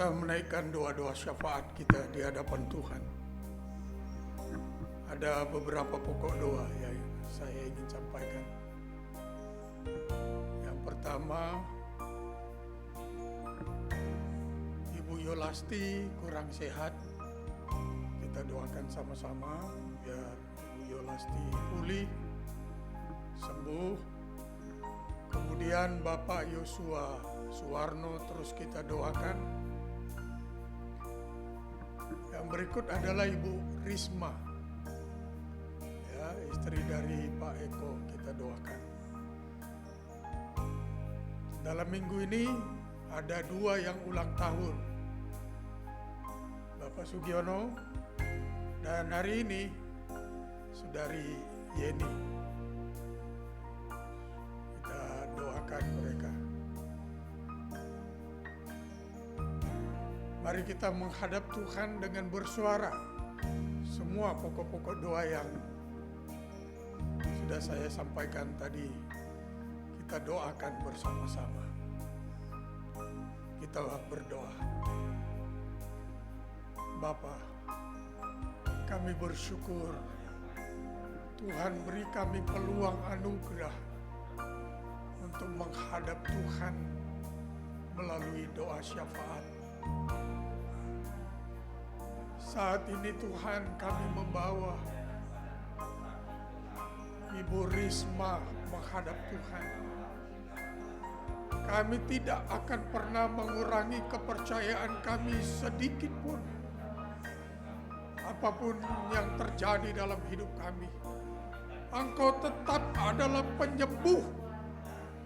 kita menaikkan doa-doa syafaat kita di hadapan Tuhan. Ada beberapa pokok doa yang saya ingin sampaikan. Yang pertama, Ibu Yolasti kurang sehat. Kita doakan sama-sama biar Ibu Yolasti pulih, sembuh. Kemudian Bapak Yosua Suwarno terus kita doakan. Yang berikut adalah Ibu Risma, ya, istri dari Pak Eko, kita doakan. Dalam minggu ini ada 2 yang ulang tahun, Bapak Sugiono, dan hari ini Saudari Yeni. Kita doakan mereka. Mari kita menghadap Tuhan dengan bersuara. Semua pokok-pokok doa yang sudah saya sampaikan tadi, kita doakan bersama-sama. Kita berdoa. Bapa, kami bersyukur Tuhan beri kami peluang anugerah untuk menghadap Tuhan melalui doa syafaat. Saat ini Tuhan, kami membawa Ibu Risma menghadap Tuhan. Kami tidak akan pernah mengurangi kepercayaan kami sedikit pun. Apapun yang terjadi dalam hidup kami, Engkau tetap adalah penyembuh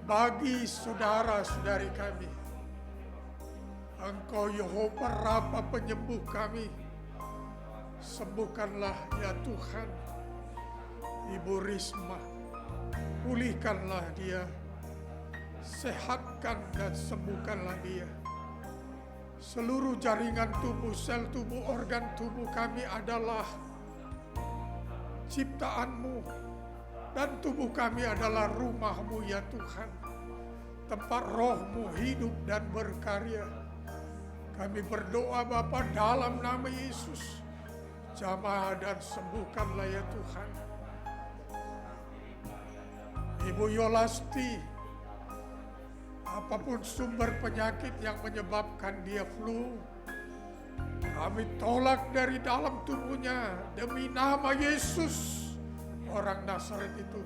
bagi saudara-saudari kami. Engkau Yehova Rafa, penyembuh kami. Sembuhkanlah ya Tuhan Ibu Risma, pulihkanlah dia, sehatkan dan sembuhkanlah dia. Seluruh jaringan tubuh, sel tubuh, organ tubuh kami adalah ciptaan-Mu, dan tubuh kami adalah rumah-Mu ya Tuhan, tempat Roh-Mu hidup dan berkarya. Kami berdoa Bapa dalam nama Yesus, jamah dan sembuhkanlah ya Tuhan Ibu Yolasti. Apapun sumber penyakit yang menyebabkan dia flu, kami tolak dari dalam tubuhnya demi nama Yesus orang Nazaret itu.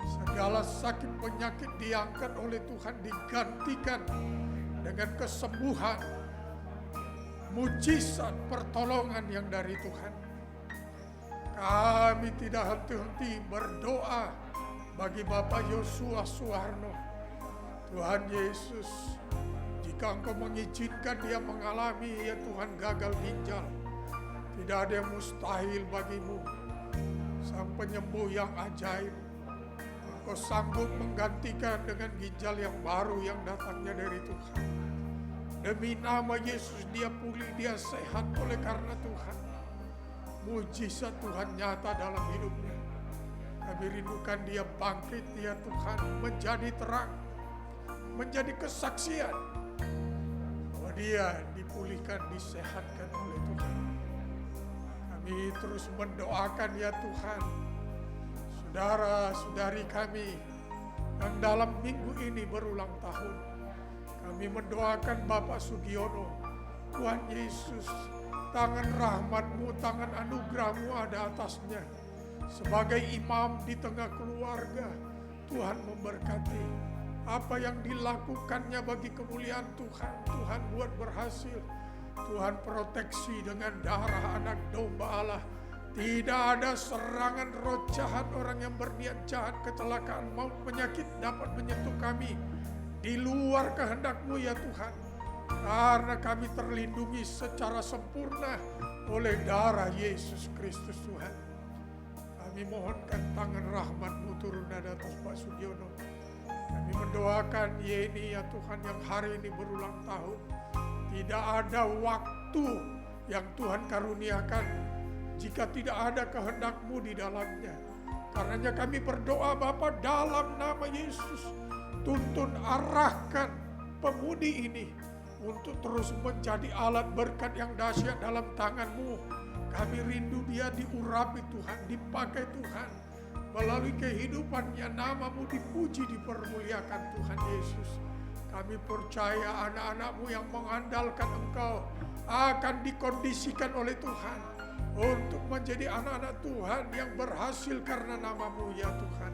Segala sakit penyakit diangkat oleh Tuhan, digantikan dengan kesembuhan, mujizat pertolongan yang dari Tuhan. Kami tidak henti-henti berdoa bagi Bapak Yosua Suwarno. Tuhan Yesus, jika Engkau mengizinkan dia mengalami ya Tuhan gagal ginjal, tidak ada yang mustahil bagimu. Sang penyembuh yang ajaib, Engkau sanggup menggantikan dengan ginjal yang baru yang datangnya dari Tuhan. Demi nama Yesus dia pulih, dia sehat oleh karena Tuhan. Mujizat Tuhan nyata dalam hidupnya. Kami rindukan dia bangkit ya Tuhan, menjadi terang, menjadi kesaksian bahwa dia dipulihkan, disehatkan oleh Tuhan. Kami terus mendoakan ya Tuhan saudara-saudari kami yang dalam minggu ini berulang tahun. Kami mendoakan Bapak Sugiono, Tuhan Yesus, tangan rahmat-Mu, tangan anugerah-Mu ada atasnya. Sebagai imam di tengah keluarga, Tuhan memberkati. Apa yang dilakukannya bagi kemuliaan Tuhan, Tuhan buat berhasil. Tuhan proteksi dengan darah anak domba Allah. Tidak ada serangan roh jahat, orang yang berniat jahat, kecelakaan, maut, penyakit dapat menyentuh kami di luar kehendak-Mu ya Tuhan. Karena kami terlindungi secara sempurna oleh darah Yesus Kristus Tuhan. Kami mohonkan tangan rahmat-Mu turun ada atas Pak Sugiono. Kami mendoakan Yeni ya Tuhan yang hari ini berulang tahun. Tidak ada waktu yang Tuhan karuniakan jika tidak ada kehendak-Mu di dalamnya. Karenanya kami berdoa Bapa dalam nama Yesus, tuntun arahkan pemudi ini untuk terus menjadi alat berkat yang dahsyat dalam tangan-Mu. Kami rindu dia diurapi Tuhan, dipakai Tuhan. Melalui kehidupannya nama-Mu dipuji, dipermuliakan Tuhan Yesus. Kami percaya anak-anak-Mu yang mengandalkan Engkau akan dikondisikan oleh Tuhan untuk menjadi anak-anak Tuhan yang berhasil karena nama-Mu ya Tuhan.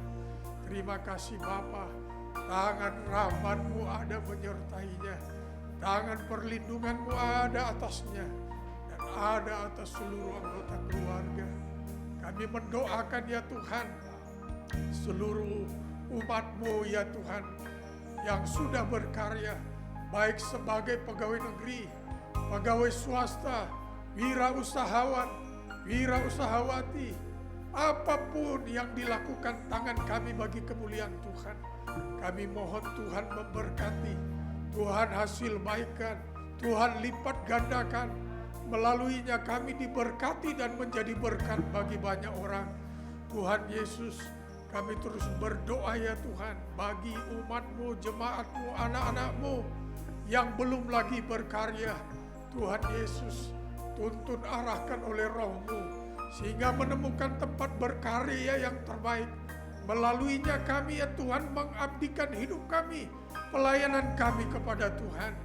Terima kasih Bapa, tangan rahmat-Mu ada menyertainya, tangan perlindungan-Mu ada atasnya, dan ada atas seluruh anggota keluarga. Kami mendoakan ya Tuhan, seluruh umat-Mu ya Tuhan, yang sudah berkarya, baik sebagai pegawai negeri, pegawai swasta, wirausahawan, wirausahawati, apapun yang dilakukan tangan kami bagi kemuliaan Tuhan. Kami mohon Tuhan memberkati, Tuhan hasil baikkan, Tuhan lipat gandakan. Melaluinya kami diberkati dan menjadi berkat bagi banyak orang. Tuhan Yesus, kami terus berdoa ya Tuhan bagi umat-Mu, jemaat-Mu, anak-anak-Mu yang belum lagi berkarya. Tuhan Yesus, tuntun arahkan oleh Roh-Mu sehingga menemukan tempat berkarya yang terbaik. Melaluinya kami ya Tuhan mengabdikan hidup kami, pelayanan kami kepada Tuhan.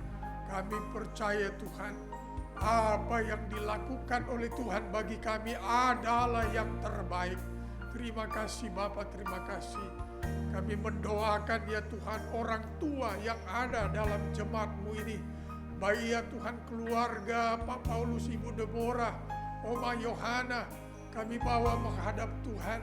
Kami percaya Tuhan, apa yang dilakukan oleh Tuhan bagi kami adalah yang terbaik. Terima kasih Bapa, terima kasih. Kami mendoakan ya Tuhan orang tua yang ada dalam jemaat-Mu ini. Baik ya Tuhan keluarga Pak Paulus, Ibu Deborah, Oma Yohana, kami bawa menghadap Tuhan.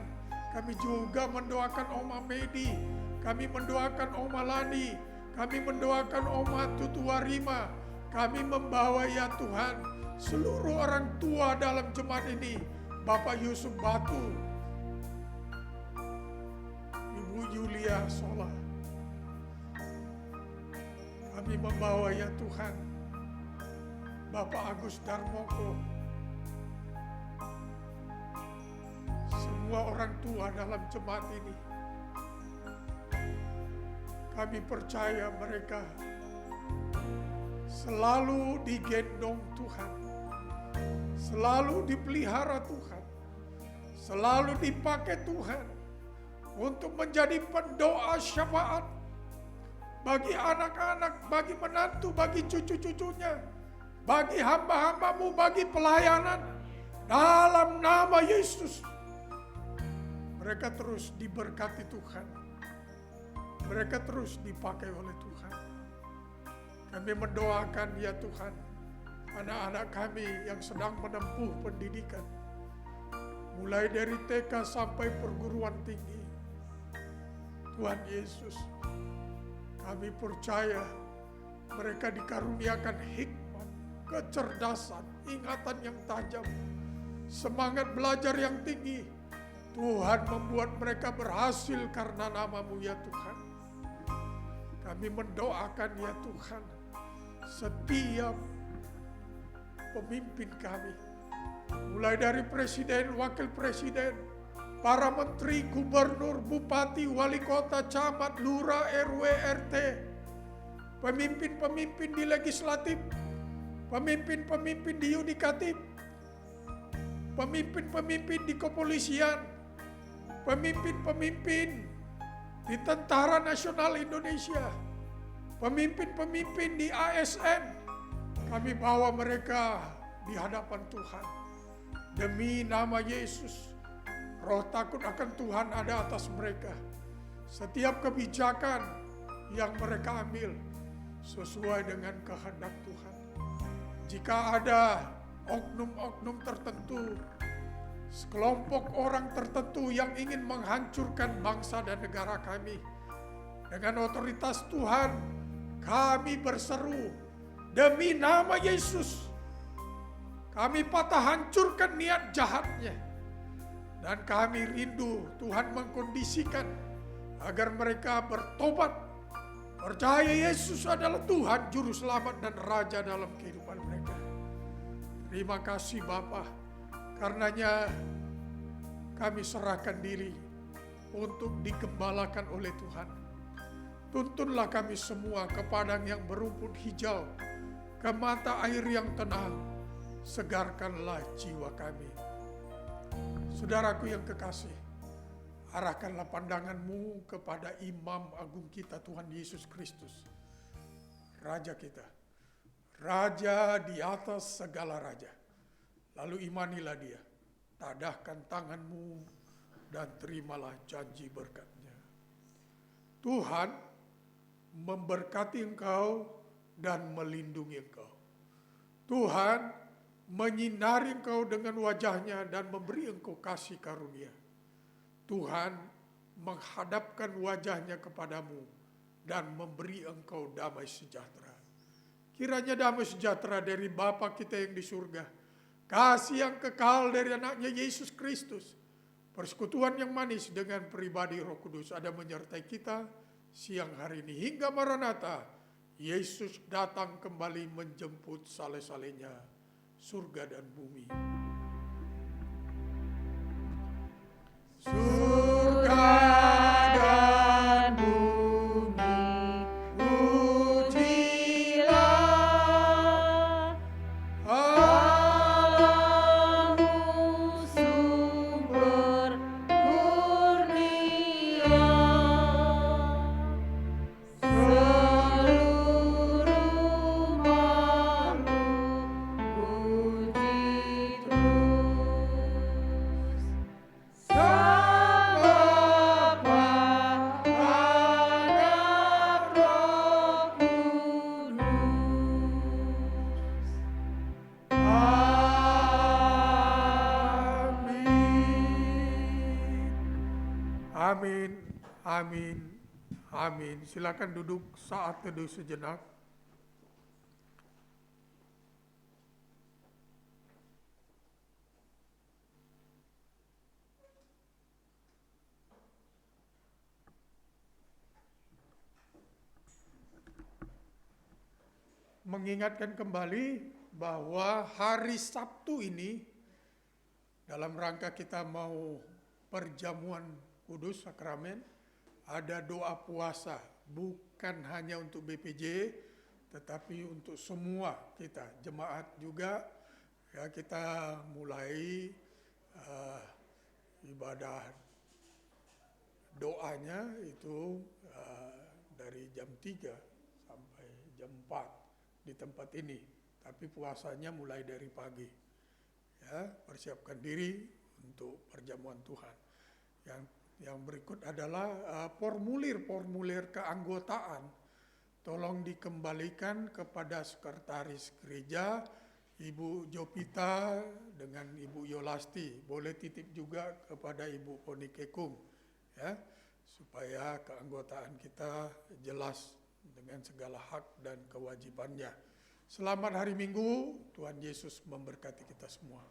Kami juga mendoakan Oma Medi, kami mendoakan Oma Lani, kami mendoakan Oma Tutuwarima. Kami membawa ya Tuhan seluruh orang tua dalam jemaat ini. Bapak Yusuf Batu, Ibu Yulia Sola. Kami membawa ya Tuhan Bapak Agus Darmoko. Semua orang tua dalam jemaat ini. Kami percaya mereka selalu digendong Tuhan, selalu dipelihara Tuhan, selalu dipakai Tuhan untuk menjadi pendoa syafaat bagi anak-anak, bagi menantu, bagi cucu-cucunya, bagi hamba-hamba-Mu, bagi pelayanan. Dalam nama Yesus, mereka terus diberkati Tuhan, mereka terus dipakai oleh Tuhan. Kami mendoakan ya Tuhan anak-anak kami yang sedang menempuh pendidikan, mulai dari TK sampai perguruan tinggi. Tuhan Yesus, kami percaya mereka dikaruniakan hikmat, kecerdasan, ingatan yang tajam, semangat belajar yang tinggi. Tuhan membuat mereka berhasil karena nama-Mu ya Tuhan. Kami mendoakan ya Tuhan setiap pemimpin kami, mulai dari presiden, wakil presiden, para menteri, gubernur, bupati, wali kota, camat, lurah, RW, RT, pemimpin-pemimpin di legislatif, pemimpin-pemimpin di yudikatif, pemimpin-pemimpin di kepolisian, pemimpin-pemimpin di Tentara Nasional Indonesia, pemimpin-pemimpin di ASN. Kami bawa mereka di hadapan Tuhan. Demi nama Yesus, roh takut akan Tuhan ada atas mereka. Setiap kebijakan yang mereka ambil sesuai dengan kehendak Tuhan. Jika ada oknum-oknum tertentu, sekelompok orang tertentu yang ingin menghancurkan bangsa dan negara kami, dengan otoritas Tuhan kami berseru, demi nama Yesus, kami patah hancurkan niat jahatnya. Dan kami rindu Tuhan mengkondisikan agar mereka bertobat, percaya Yesus adalah Tuhan, Juru Selamat dan Raja dalam kehidupan mereka. Terima kasih Bapa, karenanya kami serahkan diri untuk digembalakan oleh Tuhan. Tuntunlah kami semua ke padang yang berumput hijau, ke mata air yang tenang, segarkanlah jiwa kami. Saudaraku yang kekasih, arahkanlah pandanganmu kepada Imam Agung kita Tuhan Yesus Kristus, Raja kita, Raja di atas segala raja. Lalu imanilah dia, tadahkan tanganmu dan terimalah janji berkat-Nya. Tuhan memberkati engkau dan melindungi engkau. Tuhan menyinari engkau dengan wajah-Nya dan memberi engkau kasih karunia. Tuhan menghadapkan wajah-Nya kepadamu dan memberi engkau damai sejahtera. Kiranya damai sejahtera dari Bapa kita yang di surga, kasih yang kekal dari anaknya Yesus Kristus, persekutuan yang manis dengan pribadi Roh Kudus ada menyertai kita siang hari ini hingga Maranatha. Yesus datang kembali menjemput sale-salenya surga dan bumi. Surga dan bumi, pujilah Allahmu sumber kurnia, seluruh makhluk puji terus. Sang Bapa, Anak, Roh Kudus. Amin, amin, amin. Silakan duduk saat teduh sejenak. Mengingatkan kembali bahwa hari Sabtu ini dalam rangka kita mau perjamuan kudus sakramen, ada doa puasa, bukan hanya untuk BPJ tetapi untuk semua kita jemaat juga. Ya, kita mulai ibadah doanya itu dari jam 3 sampai jam 4 di tempat ini, tapi puasanya mulai dari pagi. Ya, persiapkan diri untuk perjamuan Tuhan. Yang berikut adalah formulir-formulir keanggotaan. Tolong dikembalikan kepada sekretaris gereja, Ibu Jopita dengan Ibu Yolasti. Boleh titip juga kepada Ibu Ponikekung, ya, supaya keanggotaan kita jelas dengan segala hak dan kewajibannya. Selamat hari Minggu, Tuhan Yesus memberkati kita semua.